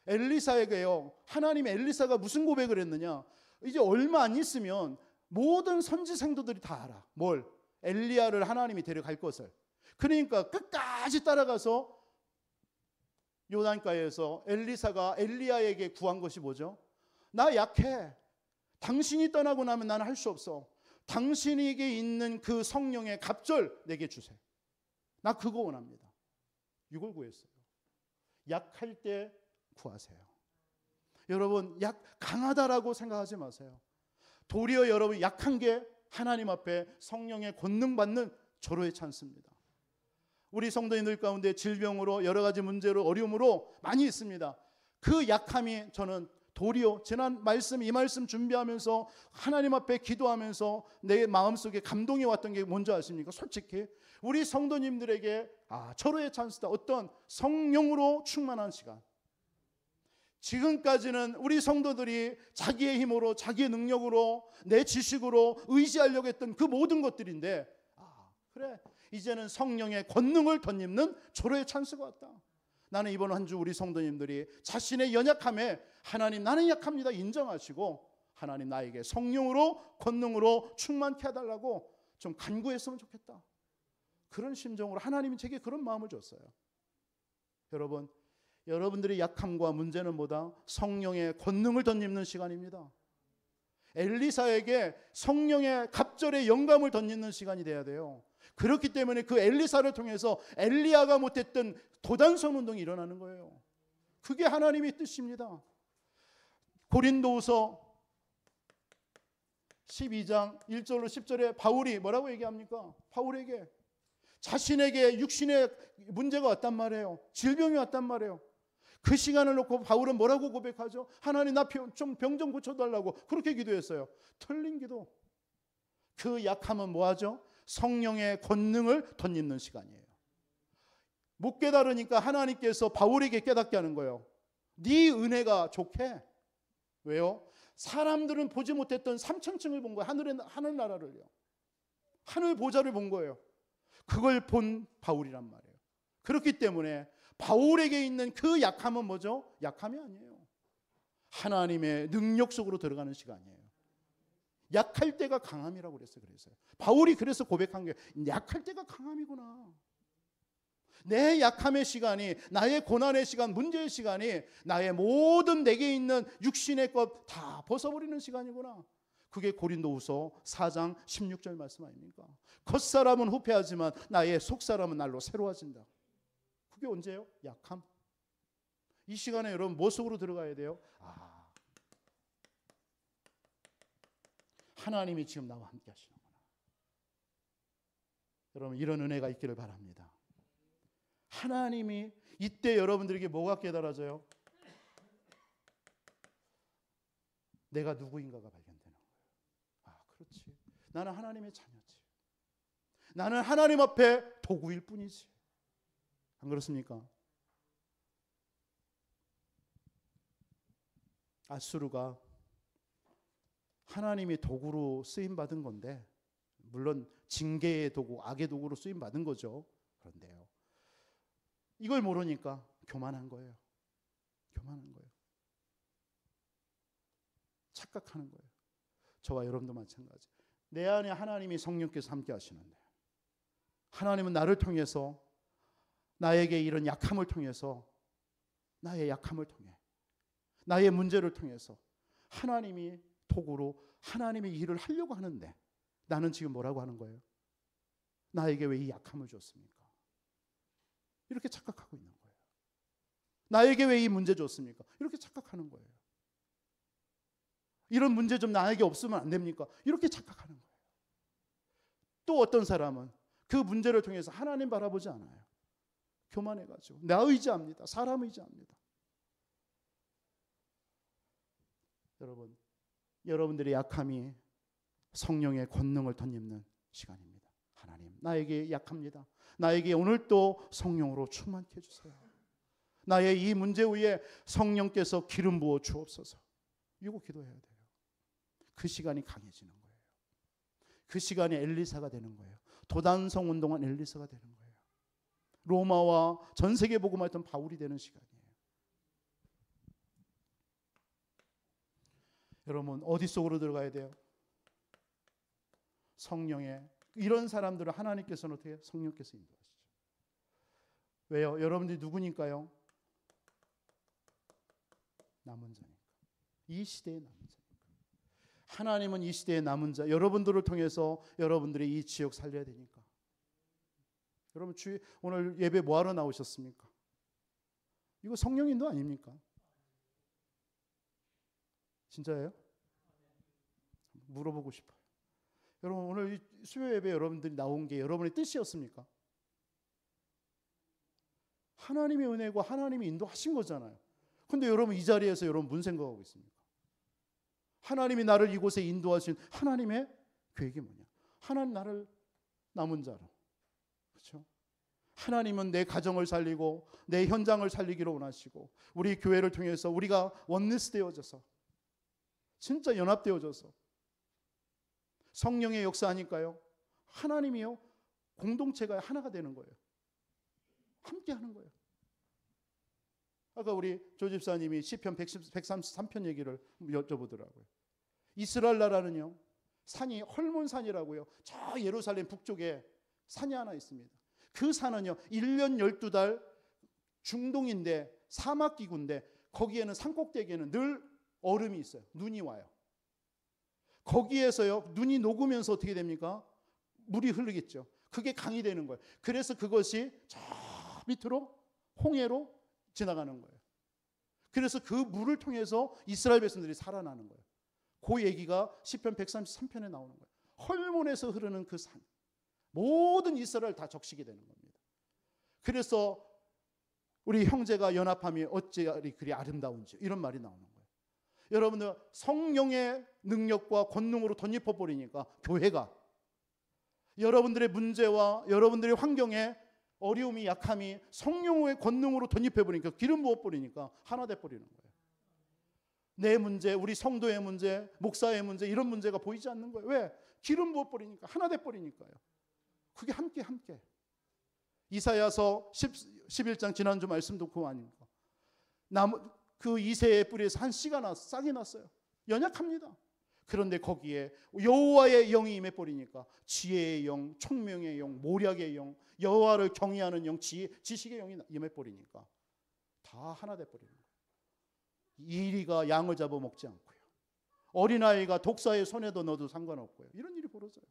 엘리사에게요, 하나님 엘리사가 무슨 고백을 했느냐? 이제 얼마 안 있으면 모든 선지 생도들이 다 알아. 뭘? 엘리야를 하나님이 데려갈 것을. 그러니까 끝까지 따라가서 요단가에서 엘리사가 엘리야에게 구한 것이 뭐죠? 나 약해. 당신이 떠나고 나면 나는 할 수 없어. 당신에게 있는 그 성령의 갑절 내게 주세요. 나 그거 원합니다. 이걸 구했어요. 약할 때 구하세요. 여러분, 강하다라고 생각하지 마세요. 도리어 여러분 약한 게 하나님 앞에 성령의 권능 받는 절호의 찬스입니다. 우리 성도님들 가운데 질병으로 여러 가지 문제로 어려움으로 많이 있습니다. 그 약함이 저는 도리어 지난 말씀 이 말씀 준비하면서 하나님 앞에 기도하면서 내 마음속에 감동이 왔던 게 뭔지 아십니까? 솔직히 우리 성도님들에게 절호의 찬스다. 어떤 성령으로 충만한 시간. 지금까지는 우리 성도들이 자기의 힘으로 자기의 능력으로 내 지식으로 의지하려고 했던 그 모든 것들인데 그래 이제는 성령의 권능을 덧입는 절호의 찬스가 왔다. 나는 이번 한 주 우리 성도님들이 자신의 연약함에 하나님 나는 약합니다 인정하시고 하나님 나에게 성령으로 권능으로 충만케 해달라고 좀 간구했으면 좋겠다. 그런 심정으로 하나님이 제게 그런 마음을 줬어요. 여러분, 여러분들의 약함과 문제는 뭐다? 성령의 권능을 덧입는 시간입니다. 엘리사에게 성령의 갑절의 영감을 덧입는 시간이 돼야 돼요. 그렇기 때문에 그 엘리사를 통해서 엘리야가 못했던 도단성 운동이 일어나는 거예요. 그게 하나님의 뜻입니다. 고린도후서 12장 1절로 10절에 바울이 뭐라고 얘기합니까? 바울에게 자신에게 육신의 문제가 왔단 말이에요. 질병이 왔단 말이에요. 그 시간을 놓고 바울은 뭐라고 고백하죠? 하나님 나 좀 병 좀 고쳐달라고 그렇게 기도했어요. 틀린 기도. 그 약함은 뭐하죠? 성령의 권능을 덧입는 시간이에요. 못 깨달으니까 하나님께서 바울에게 깨닫게 하는 거예요. 네 은혜가 좋게. 왜요? 사람들은 보지 못했던 삼천층을 본 거예요. 하늘나라를요. 하늘 보좌를 본 거예요. 그걸 본 바울이란 말이에요. 그렇기 때문에 바울에게 있는 그 약함은 뭐죠? 약함이 아니에요. 하나님의 능력 속으로 들어가는 시간이에요. 약할 때가 강함이라고 그랬어요. 바울이 그래서 고백한 게 약할 때가 강함이구나. 내 약함의 시간이, 나의 고난의 시간, 문제의 시간이 나의 모든 내게 있는 육신의 것 다 벗어버리는 시간이구나. 그게 고린도후서 4장 16절 말씀 아닙니까? 겉사람은 후패하지만 나의 속사람은 날로 새로워진다. 그게 언제예요? 약함. 이 시간에 여러분 뭐 속으로 들어가야 돼요? 하나님이 지금 나와 함께 하시는구나. 여러분 이런 은혜가 있기를 바랍니다. 하나님이 이때 여러분들에게 뭐가 깨달아져요? 내가 누구인가가 발견되는 거예요. 그렇지. 나는 하나님의 자녀지. 나는 하나님 앞에 도구일 뿐이지. 안 그렇습니까? 아수르가 하나님이 도구로 쓰임받은 건데, 물론 징계의 도구, 악의 도구로 쓰임받은 거죠. 그런데요, 이걸 모르니까 교만한 거예요. 교만한 거예요. 착각하는 거예요. 저와 여러분도 마찬가지. 내 안에 하나님이 성령께서 함께 하시는데, 하나님은 나를 통해서, 나에게 이런 약함을 통해서, 나의 약함을 통해, 나의 문제를 통해서 하나님이 도구로 하나님의 일을 하려고 하는데, 나는 지금 뭐라고 하는 거예요? 나에게 왜 이 약함을 줬습니까? 이렇게 착각하고 있는 거예요. 나에게 왜 이 문제 줬습니까? 이렇게 착각하는 거예요. 이런 문제 좀 나에게 없으면 안 됩니까? 이렇게 착각하는 거예요. 또 어떤 사람은 그 문제를 통해서 하나님 바라보지 않아요. 교만해가지고 나 의지합니다. 사람 의지합니다. 여러분, 여러분들의 약함이 성령의 권능을 덧입는 시간입니다. 하나님, 나에게 약합니다. 나에게 오늘 또 성령으로 충만케 해주세요. 나의 이 문제 위에 성령께서 기름 부어 주옵소서. 이거 기도해야 돼요. 그 시간이 강해지는 거예요. 그 시간이 엘리사가 되는 거예요. 도단성 운동한 엘리사가 되는 거예요. 로마와 전 세계 복음화했던 바울이 되는 시간이에요. 여러분 어디 속으로 들어가야 돼요? 성령의, 이런 사람들을 하나님께서는 어떻게 해요? 성령께서 인도하시죠. 왜요? 여러분들이 누구니까요? 남은 자니까. 이 시대의 남은 자니까. 하나님은 이 시대의 남은 자, 여러분들을 통해서 여러분들이 이 지역 살려야 되니까. 여러분 오늘 예배 뭐하러 나오셨습니까? 이거 성령 인도 아닙니까? 진짜예요? 물어보고 싶어요. 여러분 오늘 수요 예배 여러분들이 나온 게 여러분의 뜻이었습니까? 하나님의 은혜고 하나님이 인도하신 거잖아요. 근데 여러분 이 자리에서 여러분 무슨 생각하고 있습니까? 하나님이 나를 이곳에 인도하신 하나님의 계획이 뭐냐? 하나님 나를 남은 자로, 그렇죠? 하나님은 내 가정을 살리고 내 현장을 살리기를 원하시고, 우리 교회를 통해서 우리가 원리스 되어져서 진짜 연합되어져서 성령의 역사하니까요, 하나님이요 공동체가 하나가 되는 거예요. 함께 하는 거예요. 아까 우리 조 집사님이 시편 133편 얘기를 여쭤보더라고요. 이스라엘 나라는요, 산이 헐몬산이라고요. 저 예루살렘 북쪽에 산이 하나 있습니다. 그 산은요 1년 12달 중동인데 사막기구인데 거기에는 산꼭대기에는 늘 얼음이 있어요. 눈이 와요. 거기에서요 눈이 녹으면서 어떻게 됩니까? 물이 흐르겠죠. 그게 강이 되는 거예요. 그래서 그것이 저 밑으로 홍해로 지나가는 거예요. 그래서 그 물을 통해서 이스라엘 백성들이 살아나는 거예요. 그 얘기가 시편 133편에 나오는 거예요. 헐몬에서 흐르는 그 산, 모든 이스라엘 다 적시게 되는 겁니다. 그래서 우리 형제가 연합함이 어찌 그리 아름다운지 이런 말이 나오는 거예요. 여러분들 성령의 능력과 권능으로 덧입혀 버리니까 교회가 여러분들의 문제와 여러분들의 환경에 어려움이 약함이 성령의 권능으로 덧입혀 버리니까 기름 부어 버리니까 하나 돼 버리는 거예요. 내 문제, 우리 성도의 문제, 목사의 문제 이런 문제가 보이지 않는 거예요. 왜? 기름 부어 버리니까 하나 돼 버리니까요. 그게 함께 이사야서 11장 지난주 말씀 듣고 아닙니까? 그 이새의 뿌리에서 한 씨가 싹이 났어요. 연약합니다. 그런데 거기에 여호와의 영이 임해 버리니까 지혜의 영, 총명의 영, 모략의 영, 여호와를 경외하는 영, 지식의 영이 임해 버리니까 다 하나 돼 버리는 거예요. 이리가 양을 잡아 먹지 않고요. 어린아이가 독사의 손에도 넣어도 상관없고요. 이런 일이 벌어져요.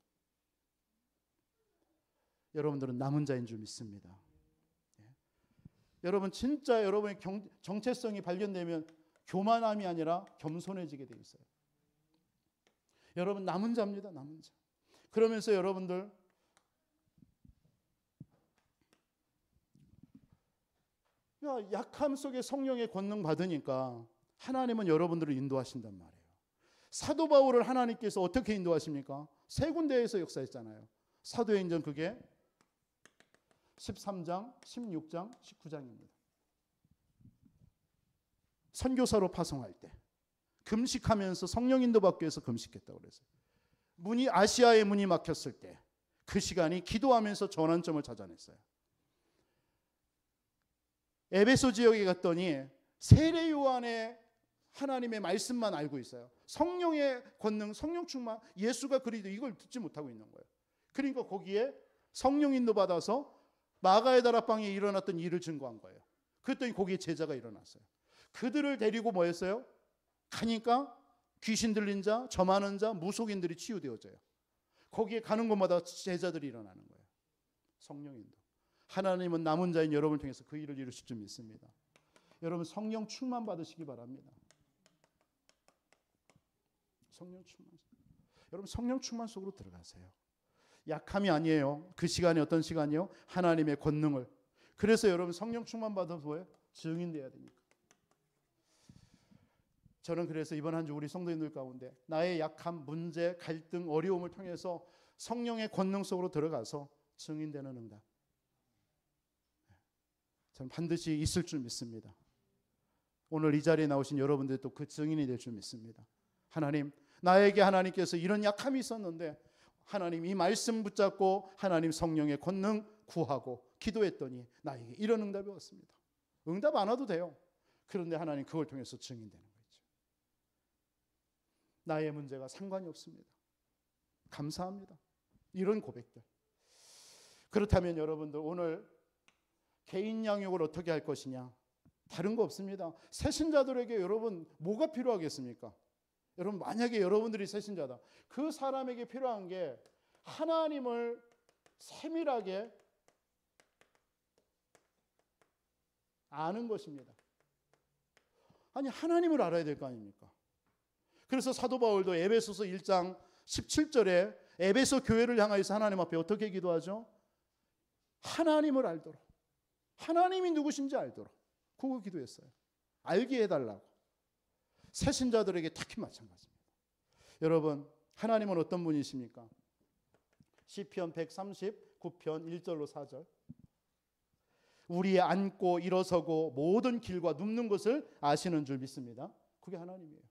여러분들은 남은 자인 줄 믿습니다. 여러분 진짜 여러분의 정체성이 발견되면 교만함이 아니라 겸손해지게 돼 있어요. 여러분 남은 자입니다. 남은 자. 그러면서 여러분들 약함 속에 성령의 권능 받으니까 하나님은 여러분들을 인도하신단 말이에요. 사도 바울을 하나님께서 어떻게 인도하십니까? 세 군데에서 역사했잖아요. 사도행전 그게 13장, 16장, 19장입니다. 선교사로 파송할 때 금식하면서 성령 인도 받기 위해서 금식했다고 그랬어요. 아시아의 문이 막혔을 때 그 시간이 기도하면서 전환점을 찾아냈어요. 에베소 지역에 갔더니 세례 요한의 하나님의 말씀만 알고 있어요. 성령의 권능, 성령 충만, 예수가 그리스도 이걸 듣지 못하고 있는 거예요. 그러니까 거기에 성령 인도 받아서 마가의 다락방에 일어났던 일을 증거한 거예요. 그랬더니 거기에 제자가 일어났어요. 그들을 데리고 뭐 했어요? 가니까 귀신 들린 자, 점하는 자, 무속인들이 치유되어져요. 거기에 가는 곳마다 제자들이 일어나는 거예요. 성령 인도. 하나님은 남은 자인 여러분을 통해서 그 일을 이루실 줄 믿습니다. 여러분 성령 충만 받으시기 바랍니다. 성령 충만. 여러분 성령 충만 속으로 들어가세요. 약함이 아니에요. 그 시간이 어떤 시간이요? 하나님의 권능을. 그래서 여러분 성령 충만 받아서 뭐예요? 증인돼야 되니까. 저는 그래서 이번 한 주 우리 성도님들 가운데 나의 약함, 문제, 갈등, 어려움을 통해서 성령의 권능 속으로 들어가서 증인되는 응답. 저는 반드시 있을 줄 믿습니다. 오늘 이 자리에 나오신 여러분들도 그 증인이 될 줄 믿습니다. 하나님, 나에게 하나님께서 이런 약함이 있었는데 하나님 이 말씀 붙잡고 하나님 성령의 권능 구하고 기도했더니 나에게 이런 응답이 왔습니다. 응답 안 와도 돼요. 그런데 하나님 그걸 통해서 증인되는 거죠. 나의 문제가 상관이 없습니다. 감사합니다. 이런 고백들. 그렇다면 여러분들 오늘 개인 양육을 어떻게 할 것이냐? 다른 거 없습니다. 새신자들에게 여러분 뭐가 필요하겠습니까? 여러분 만약에 여러분들이 새신자다. 그 사람에게 필요한 게 하나님을 세밀하게 아는 것입니다. 아니 하나님을 알아야 될 거 아닙니까? 그래서 사도 바울도 에베소서 1장 17절에 에베소 교회를 향하여서 하나님 앞에 어떻게 기도하죠? 하나님을 알도록. 하나님이 누구신지 알도록. 그거 기도했어요. 알게 해달라고. 새신자들에게 특히 마찬가지입니다. 여러분 하나님은 어떤 분이십니까? 시편 139편 1절로 4절. 우리의 앉고 일어서고 모든 길과 눕는 것을 아시는 줄 믿습니다. 그게 하나님이에요.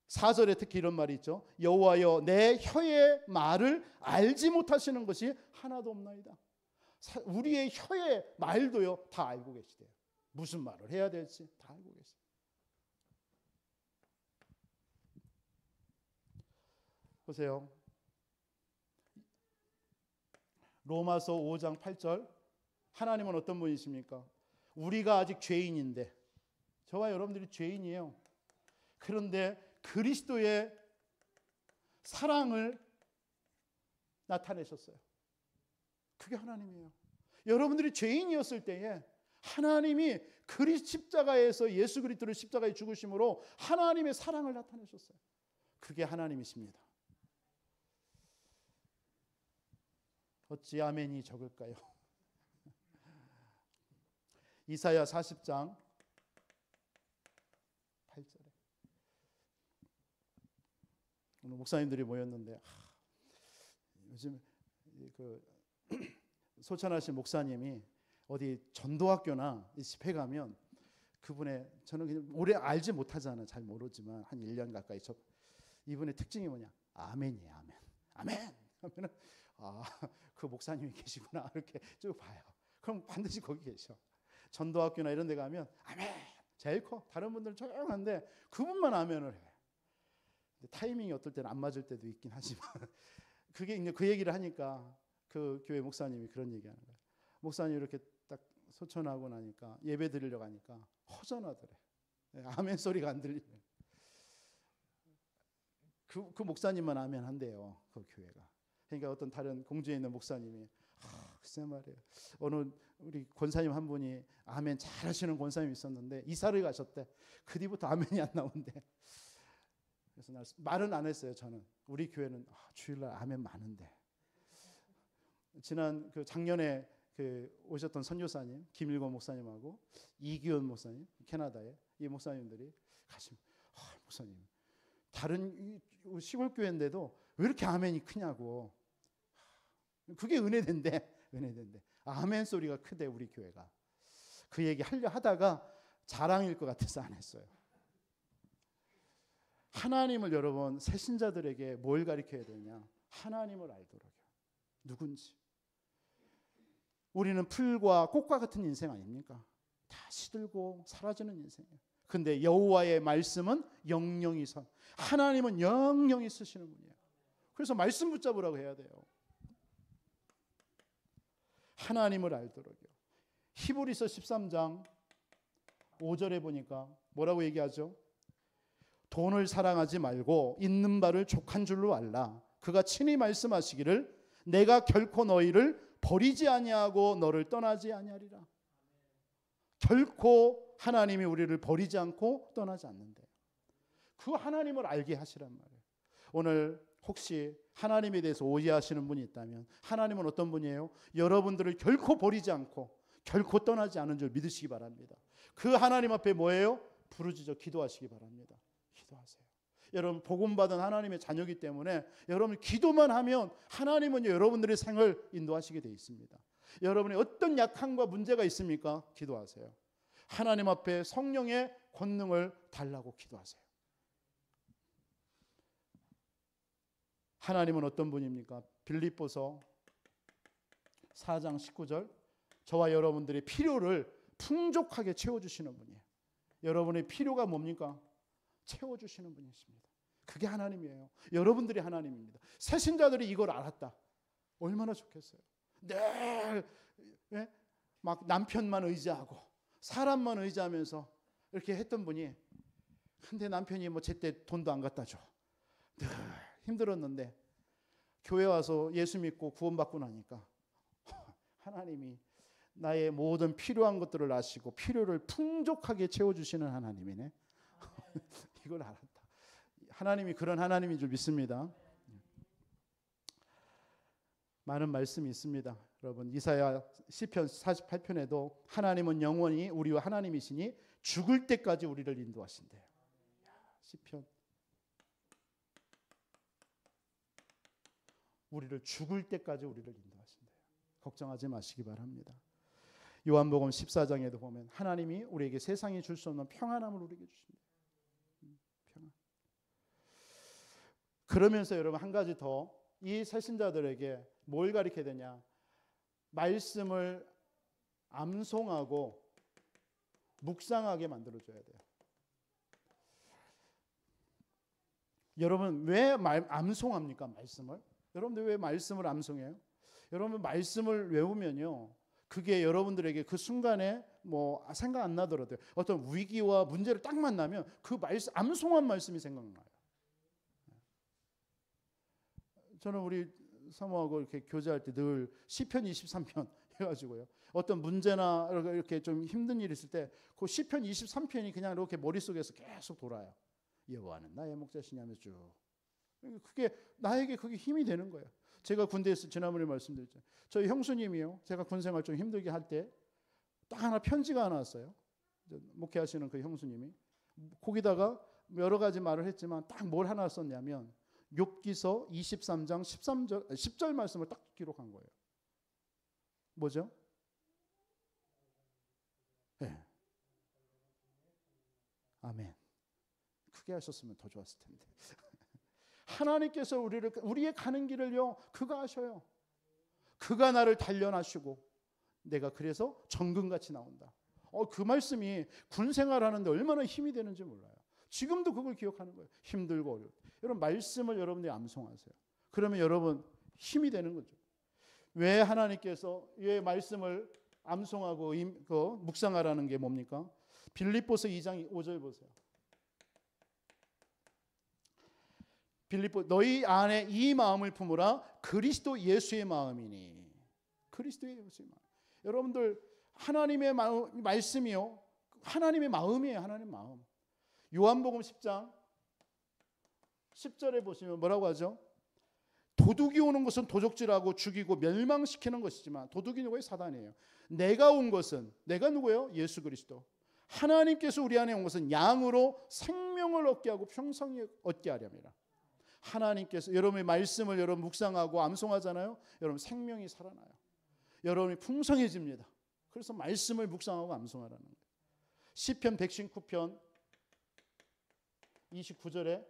4절에 특히 이런 말이 있죠. 여호와여 내 혀의 말을 알지 못하시는 것이 하나도 없나이다. 우리의 혀의 말도요 다 알고 계시대요. 무슨 말을 해야 될지 다 알고 계세요. 보세요. 로마서 5장 8절 하나님은 어떤 분이십니까? 우리가 아직 죄인인데 저와 여러분들이 죄인이에요. 그런데 그리스도의 사랑을 나타내셨어요. 그게 하나님이에요. 여러분들이 죄인이었을 때에 하나님이 십자가에서 예수 그리스도를 십자가에 죽으심으로 하나님의 사랑을 나타내셨어요. 그게 하나님이십니다. 어찌 아멘이 적을까요? 이사야 40장 8절에 오늘 목사님들이 모였는데 요즘 그 소천하신 목사님이 어디 전도학교나 집회 가면 그분의 저는 그냥 오래 알지 못하잖아요. 잘 모르지만 한 1년 가까이 이분의 특징이 뭐냐? 아멘이에요. 아멘. 아멘. 하면은 그 목사님이 계시구나 이렇게 쭉 봐요. 그럼 반드시 거기 계셔. 전도학교나 이런 데 가면 아멘 제일 커. 다른 분들은 조용한데 그분만 아멘을 해. 타이밍이 어떨 때는 안 맞을 때도 있긴 하지만 그게 이제 그 얘기를 하니까 그 교회 목사님이 그런 얘기하는 거예요. 목사님 이렇게 딱 소천하고 나니까 예배 드리려고 하니까 허전하더래. 아멘 소리가 안 들리네. 그 목사님만 아멘 한대요. 그 교회가. 그러니까 어떤 다른 공주에 있는 목사님이 글쎄 말이에요. 어느 우리 권사님 한 분이 아멘 잘하시는 권사님이 있었는데 이사를 가셨대. 그 뒤부터 아멘이 안 나온대. 그래서 말은 안 했어요. 저는 우리 교회는 주일날 아멘 많은데. 지난 그 작년에 그 오셨던 선교사님 김일권 목사님하고 이기원 목사님 캐나다에 이 목사님들이 가시면 목사님 다른 시골 교회인데도 왜 이렇게 아멘이 크냐고. 그게 은혜된데 아멘 소리가 크대 우리 교회가. 그 얘기 하려 하다가 자랑일 것 같아서 안 했어요. 하나님을 여러분 새신자들에게 뭘 가르쳐야 되냐? 하나님을 알도록요. 누군지. 우리는 풀과 꽃과 같은 인생 아닙니까? 다 시들고 사라지는 인생이에요. 근데 여호와의 말씀은 영영이 선. 하나님은 영영이 쓰시는 분이에요. 그래서 말씀 붙잡으라고 해야 돼요. 하나님을 알도록요. 히브리서 13장 5절에 보니까 뭐라고 얘기하죠? 돈을 사랑하지 말고 있는 바를 족한 줄로 알라. 그가 친히 말씀하시기를 내가 결코 너희를 버리지 아니하고 너를 떠나지 아니하리라. 결코 하나님이 우리를 버리지 않고 떠나지 않는데 그 하나님을 알게 하시란 말이에요. 오늘 혹시 하나님에 대해서 오해하시는 분이 있다면 하나님은 어떤 분이에요? 여러분들을 결코 버리지 않고 결코 떠나지 않은 줄 믿으시기 바랍니다. 그 하나님 앞에 뭐예요? 부르짖어 기도하시기 바랍니다. 기도하세요. 여러분 복음 받은 하나님의 자녀이기 때문에 여러분 기도만 하면 하나님은 여러분들의 생을 인도하시게 되어 있습니다. 여러분의 어떤 약함과 문제가 있습니까? 기도하세요. 하나님 앞에 성령의 권능을 달라고 기도하세요. 하나님은 어떤 분입니까? 빌립보서 4장 19절 저와 여러분들의 필요를 풍족하게 채워주시는 분이에요. 여러분의 필요가 뭡니까? 채워주시는 분이십니다. 그게 하나님이에요. 여러분들이 하나님입니다. 새신자들이 이걸 알았다. 얼마나 좋겠어요. 늘 막 남편만 의지하고 사람만 의지하면서 이렇게 했던 분이 근데 남편이 뭐 제때 돈도 안 갖다 줘. 늘 힘들었는데 교회 와서 예수 믿고 구원받고 나니까 하나님이 나의 모든 필요한 것들을 아시고 필요를 풍족하게 채워주시는 하나님이네. 이걸 알았다. 하나님이 그런 하나님인 줄 믿습니다. 많은 말씀이 있습니다. 여러분 이사야 시편 48편에도 하나님은 영원히 우리와 하나님이시니 죽을 때까지 우리를 인도하신대요. 시편 우리를 죽을 때까지 우리를 인도하신대요. 걱정하지 마시기 바랍니다. 요한복음 14장에도 보면 하나님이 우리에게 세상이 줄 수 없는 평안함을 우리에게 주십니다. 평안. 그러면서 여러분 한 가지 더 이 새신자들에게 뭘 가르쳐야 되냐? 말씀을 암송하고 묵상하게 만들어줘야 돼요. 여러분 왜 암송합니까? 말씀을? 여러분들 왜 말씀을 암송해요? 여러분 말씀을 외우면요, 그게 여러분들에게 그 순간에 뭐 생각 안 나더라도 어떤 위기와 문제를 딱 만나면 그 말씀, 암송한 말씀이 생각나요. 저는 우리 사모하고 이렇게 교제할 때 늘 시편 23편 해가지고요, 어떤 문제나 이렇게 좀 힘든 일이 있을 때 그 시편 23편이 그냥 이렇게 머릿속에서 계속 돌아요. 여호와는 나의 목자시냐며 쭉. 그게 나에게 그게 힘이 되는 거예요. 제가 군대에서 지난번에 말씀드렸죠. 저희 형수님이요, 제가 군생활 좀 힘들게 할 때 딱 하나 편지가 하나 왔어요. 목회하시는 그 형수님이 거기다가 여러 가지 말을 했지만 딱 뭘 하나 썼냐면 욥기서 23장 10절 말씀을 딱 기록한 거예요. 뭐죠? 네. 아멘. 크게 하셨으면 더 좋았을 텐데. 하나님께서 우리의 가는 길을요, 그가 아셔요. 그가 나를 단련하시고 내가 그래서 정금같이 나온다. 그 말씀이 군 생활하는데 얼마나 힘이 되는지 몰라요. 지금도 그걸 기억하는 거예요. 힘들고 어려울 때. 여러분 말씀을 여러분들이 암송하세요. 그러면 여러분 힘이 되는 거죠. 왜 하나님께서 왜 말씀을 암송하고 묵상하라는 게 뭡니까? 빌립보서 2장 5절 보세요. 빌립보 너희 안에 이 마음을 품으라 그리스도 예수의 마음이니. 그리스도의 예수의 마음. 여러분들 하나님의 말씀이요, 하나님의 마음이에요. 하나님의 마음. 요한복음 10장 10절에 보시면 뭐라고 하죠? 도둑이 오는 것은 도적질하고 죽이고 멸망시키는 것이지만, 도둑이 누구예요? 사단이에요. 내가 온 것은, 내가 누구예요? 예수 그리스도. 하나님께서 우리 안에 온 것은 양으로 생명을 얻게 하고 평생을 얻게 하렵니다. 하나님께서 여러분의 말씀을 여러분 묵상하고 암송하잖아요. 여러분 생명이 살아나요. 여러분이 풍성해집니다. 그래서 말씀을 묵상하고 암송하라는 거예요. 시편 119편 29절에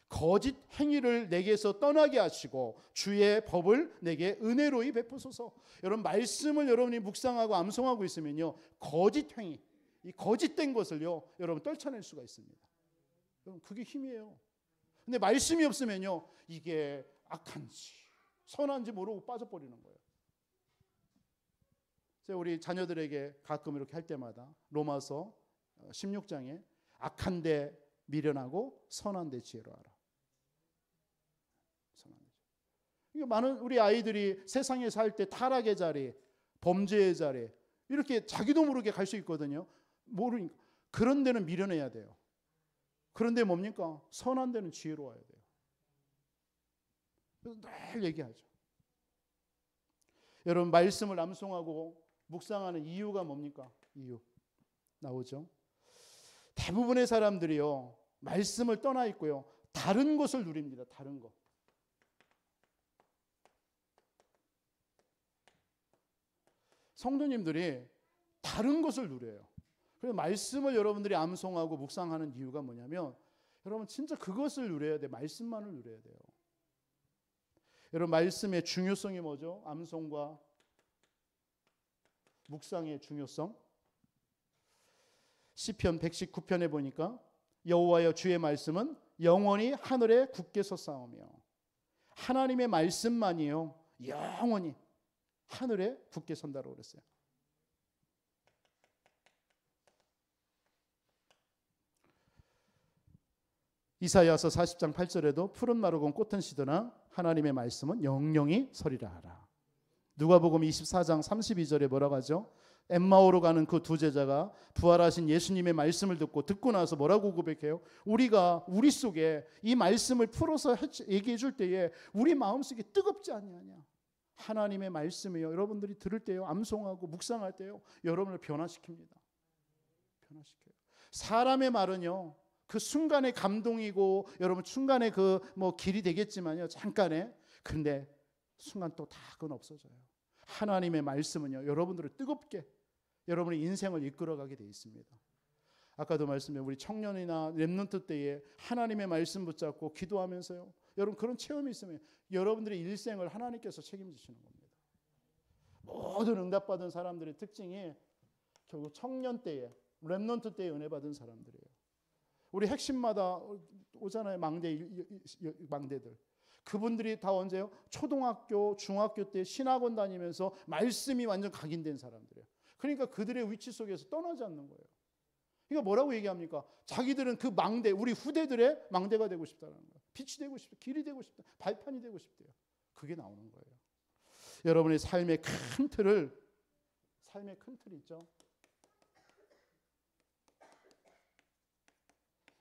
거짓 행위를 내게서 떠나게 하시고 주의 법을 내게 은혜로이 베푸소서. 여러분 말씀을 여러분이 묵상하고 암송하고 있으면요, 거짓 행위, 이 거짓된 것을요 여러분 떨쳐낼 수가 있습니다. 여러분 그게 힘이에요. 근데 말씀이 없으면요, 이게 악한지 선한지 모르고 빠져버리는 거예요. 제가 우리 자녀들에게 가끔 이렇게 할 때마다 로마서 16장에 악한 데 미련하고 선한 데 지혜로 하라. 선한 데. 이게 많은 우리 아이들이 세상에 살 때 타락의 자리, 범죄의 자리, 이렇게 자기도 모르게 갈 수 있거든요. 모르니까 그런 데는 미련해야 돼요. 그런데 뭡니까? 선한 데는 지혜로워야 돼요. 그래서 늘 얘기하죠. 여러분 말씀을 암송하고 묵상하는 이유가 뭡니까? 이유 나오죠. 대부분의 사람들이요 말씀을 떠나 있고요 다른 것을 누립니다. 다른 것. 성도님들이 다른 것을 누려요. 그래서 말씀을 여러분들이 암송하고 묵상하는 이유가 뭐냐면, 여러분 진짜 그것을 누려야 돼요. 말씀만을 누려야 돼요. 여러분 말씀의 중요성이 뭐죠? 암송과 묵상의 중요성. 시편 119편에 보니까 여호와여 주의 말씀은 영원히 하늘에 굳게 솟사오며, 하나님의 말씀만이요 영원히 하늘에 굳게 선다고 그랬어요. 이사야서 40장 8절에도 푸른 마르곤 꽃은 시드나 하나님의 말씀은 영영이 서리라 하라. 누가복음 24장 32절에 뭐라고 하죠? 엠마오로 가는 그 두 제자가 부활하신 예수님의 말씀을 듣고 나서 뭐라고 고백해요? 우리가 우리 속에 이 말씀을 풀어서 얘기해 줄 때에 우리 마음속에 뜨겁지 않느냐. 하나님의 말씀이요 여러분들이 들을 때요 암송하고 묵상할 때요 여러분을 변화시킵니다. 변화시켜요. 사람의 말은요 그 순간의 감동이고 여러분 순간의 그 뭐 길이 되겠지만요 잠깐의, 근데 순간 또 다 그건 없어져요. 하나님의 말씀은요 여러분들을 뜨겁게 여러분의 인생을 이끌어가게 돼 있습니다. 아까도 말씀해 우리 청년이나 렘넌트 때에 하나님의 말씀 붙잡고 기도하면서요 여러분 그런 체험이 있으면 여러분들의 일생을 하나님께서 책임지시는 겁니다. 모든 응답받은 사람들의 특징이 결국 청년 때에 렘넌트 때에 은혜 받은 사람들이에요. 우리 핵심마다 오잖아요. 망대들. 그분들이 다 언제요? 초등학교, 중학교 때 신학원 다니면서 말씀이 완전 각인된 사람들이에요. 그러니까 그들의 위치 속에서 떠나지 않는 거예요. 그러니까 뭐라고 얘기합니까? 자기들은 그 망대, 우리 후대들의 망대가 되고 싶다는 거예요. 빛이 되고 싶다, 길이 되고 싶다, 발판이 되고 싶대요. 그게 나오는 거예요. 여러분의 삶의 큰 틀이 있죠.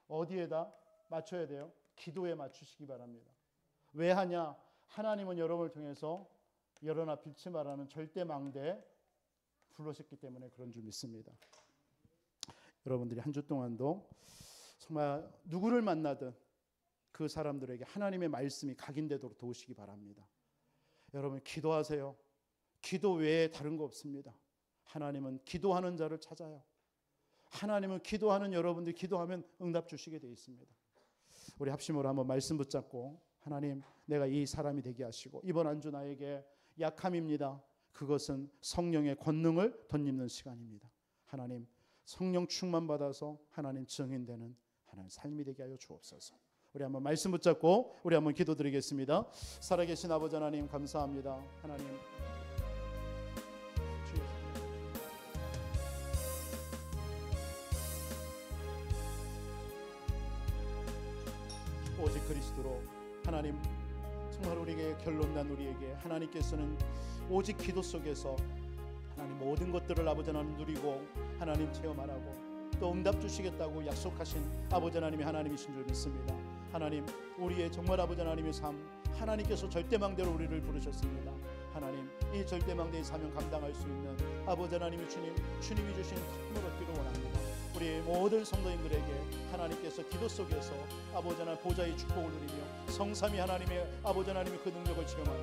어디에다 맞춰야 돼요? 기도에 맞추시기 바랍니다. 왜 하냐? 하나님은 여러분을 통해서 열어나 빛이 말하는 절대 망대에 불러셨기 때문에 그런 줄 믿습니다. 여러분들이 한 주 동안도 정말 누구를 만나든 그 사람들에게 하나님의 말씀이 각인되도록 도우시기 바랍니다. 여러분 기도하세요. 기도 외에 다른 거 없습니다. 하나님은 기도하는 자를 찾아요. 하나님은 기도하는 여러분들이 기도하면 응답 주시게 되어 있습니다. 우리 합심으로 한번 말씀 붙잡고 하나님 내가 이 사람이 되게 하시고 이번 한 주 나에게 약함입니다. 그것은 성령의 권능을 덧입는 시간입니다. 하나님 성령 충만 받아서 하나님 증인되는 하나님 삶이 되게 하여 주옵소서. 우리 한번 말씀 붙잡고 우리 한번 기도드리겠습니다. 살아계신 아버지 하나님 감사합니다. 하나님 오직 그리스도로 하나님 정말 우리에게 결론난 우리에게 하나님께서는 오직 기도 속에서 하나님 모든 것들을 아버지 하나님 누리고 하나님 체험하라고 또 응답 주시겠다고 약속하신 아버지 하나님이 하나님이신 줄 믿습니다. 하나님 우리의 정말 아버지 하나님의 삶 하나님께서 절대망대로 우리를 부르셨습니다. 하나님 이 절대망대의 사명 감당할 수 있는 아버지 하나님의 주님이 주신 힘을 얻기를 원합니다. 우리 모든 성도님들에게 하나님께서 기도 속에서 아버지 하나님 보좌의 축복을 누리며 성삼위 하나님의 아버지 하나님의 그 능력을 체험하며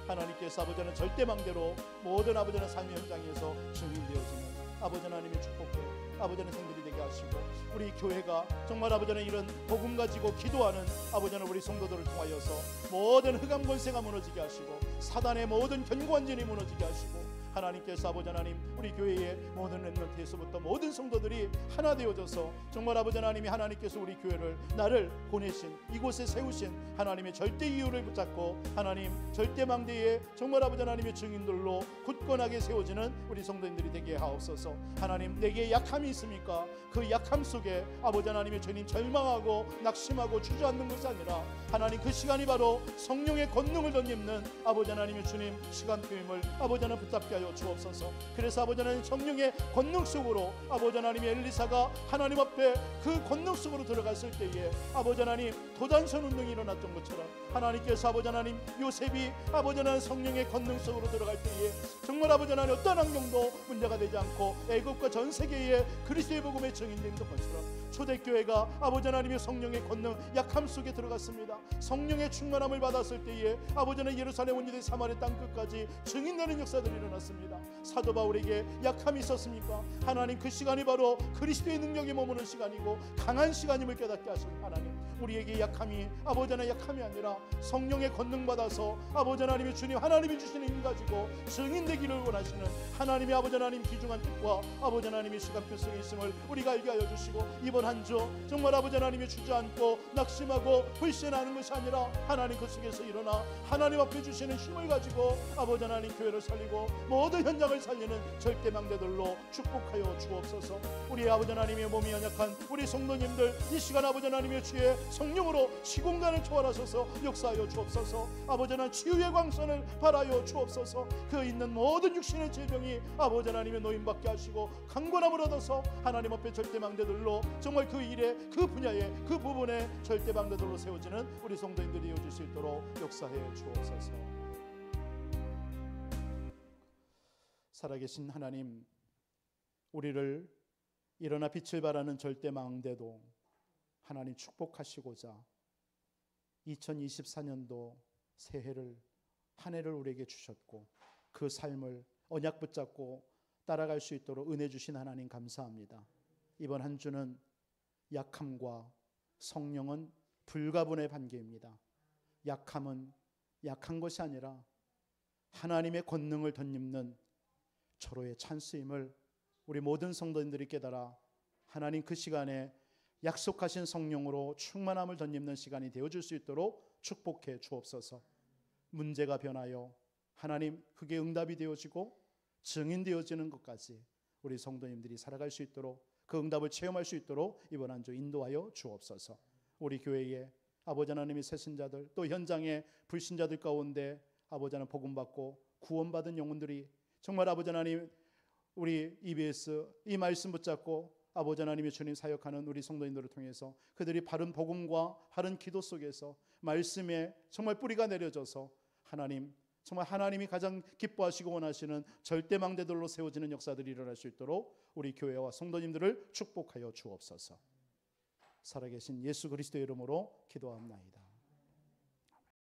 하나님께서 아버지 하나님 절대망대로 모든 아버지 하나님 삶의 현장에서 증인되어지는 아버지 하나님의 축복도 아버지 하나님 성들이 되게 하시고 우리 교회가 정말 아버지 하나님 이런 복음 가지고 기도하는 아버지 하나님 우리 성도들을 통하여서 모든 흑암 권세가 무너지게 하시고 사단의 모든 견고한 진이 무너지게 하시고 하나님께서 아버지 하나님 우리 교회의 모든 렘넌트에서부터 모든 성도들이 하나 되어져서 정말 아버지 하나님이 하나님께서 우리 교회를 나를 보내신 이곳에 세우신 하나님의 절대 이유를 붙잡고 하나님 절대 망대에 정말 아버지 하나님의 증인들로 굳건하게 세워지는 우리 성도님들이 되게 하옵소서. 하나님 내게 약함이 있습니까? 그 약함 속에 아버지 하나님의 주님 절망하고 낙심하고 주저앉는 것이 아니라 하나님 그 시간이 바로 성령의 권능을 덧입는 아버지 하나님의 주님 시간표임을 아버지 하나님 붙잡게 하여 주옵소서. 그래서 아버지 하나님 성령의 권능 속으로 아버지 하나님의 엘리사가 하나님 앞에 그 권능 속으로 들어갔을 때에 아버지 하나님 도단선 운동이 일어났던 것처럼 하나님께서 아버지 하나님 요셉이 아버지 하나님 성령의 권능 속으로 들어갈 때에 정말 아버지 하나님 어떤 환경도 문제가 되지 않고 애국과 전 세계에 그리스도의 복음의 증인된 것처럼 초대교회가 아버지 하나님의 성령의 권능 약함 속에 들어갔습니다. 성령의 충만함을 받았을 때에 아버지 하나님 예루살렘 온 유대 사마리아 땅 끝까지 증인되는 역사들이 일어났습니다. 사도 바울에게 약함이 있었습니까? 하나님 그 시간이 바로 그리스도의 능력이 머무는 시간이고 강한 시간임을 깨닫게 하신 하나님 우리에게 약함이 아버지 하나님 약함이 아니라 성령의 권능 받아서 아버지 하나님의 주님 하나님이 주시는 힘 가지고 증인되기를 원하시는 하나님의 아버지 하나님 귀중한 뜻과 아버지 하나님의 시간표 속에 있음을 우리가 알게 하여 주시고 이번 한 주 정말 아버지 하나님이 주저앉고 낙심하고 불신하는 것이 아니라 하나님 그 속에서 일어나 하나님 앞에 주시는 힘을 가지고 아버지 하나님 교회를 살리고 모든 현장을 살리는 절대망대들로 축복하여 주옵소서. 우리 아버지 하나님의 몸이 연약한 우리 성도님들 이 시간 아버지 하나님의 주의 성령으로 시공간을 초월하셔서 역사하여 주옵소서. 아버지 하나님 치유의 광선을 발하여 주옵소서. 그 있는 모든 육신의 질병이 아버지 하나님의 노임받게 하시고 강건함을 얻어서 하나님 앞에 절대망대들로 정말 그 일에 그 분야에 그 부분에 절대망대들로 세워지는 우리 성도님들이 이어질 수 있도록 역사해 주옵소서. 살아계신 하나님 우리를 일어나 빛을 발하는 절대망대도 하나님 축복하시고자 2024년도 새해를 한 해를 우리에게 주셨고 그 삶을 언약 붙잡고 따라갈 수 있도록 은혜 주신 하나님 감사합니다. 이번 한 주는 약함과 성령은 불가분의 관계입니다. 약함은 약한 것이 아니라 하나님의 권능을 덧입는 절호의 찬스임을 우리 모든 성도님들이 깨달아 하나님 그 시간에 약속하신 성령으로 충만함을 덧입는 시간이 되어줄 수 있도록 축복해 주옵소서. 문제가 변하여 하나님 그게 응답이 되어지고 증인되어지는 것까지 우리 성도님들이 살아갈 수 있도록 그 응답을 체험할 수 있도록 이번 한 주 인도하여 주옵소서. 우리 교회에 아버지 하나님의 새신자들 또 현장의 불신자들 가운데 아버지 하나님 복음받고 구원받은 영혼들이 정말 아버지 하나님 우리 EBS 이 말씀 붙잡고 아버지 하나님의 주님 사역하는 우리 성도님들을 통해서 그들이 바른 복음과 바른 기도 속에서 말씀에 정말 뿌리가 내려져서 하나님 정말 하나님이 가장 기뻐하시고 원하시는 절대망대들로 세워지는 역사들이 일어날 수 있도록 우리 교회와 성도님들을 축복하여 주옵소서. 살아계신 예수 그리스도의 이름으로 기도합나이다.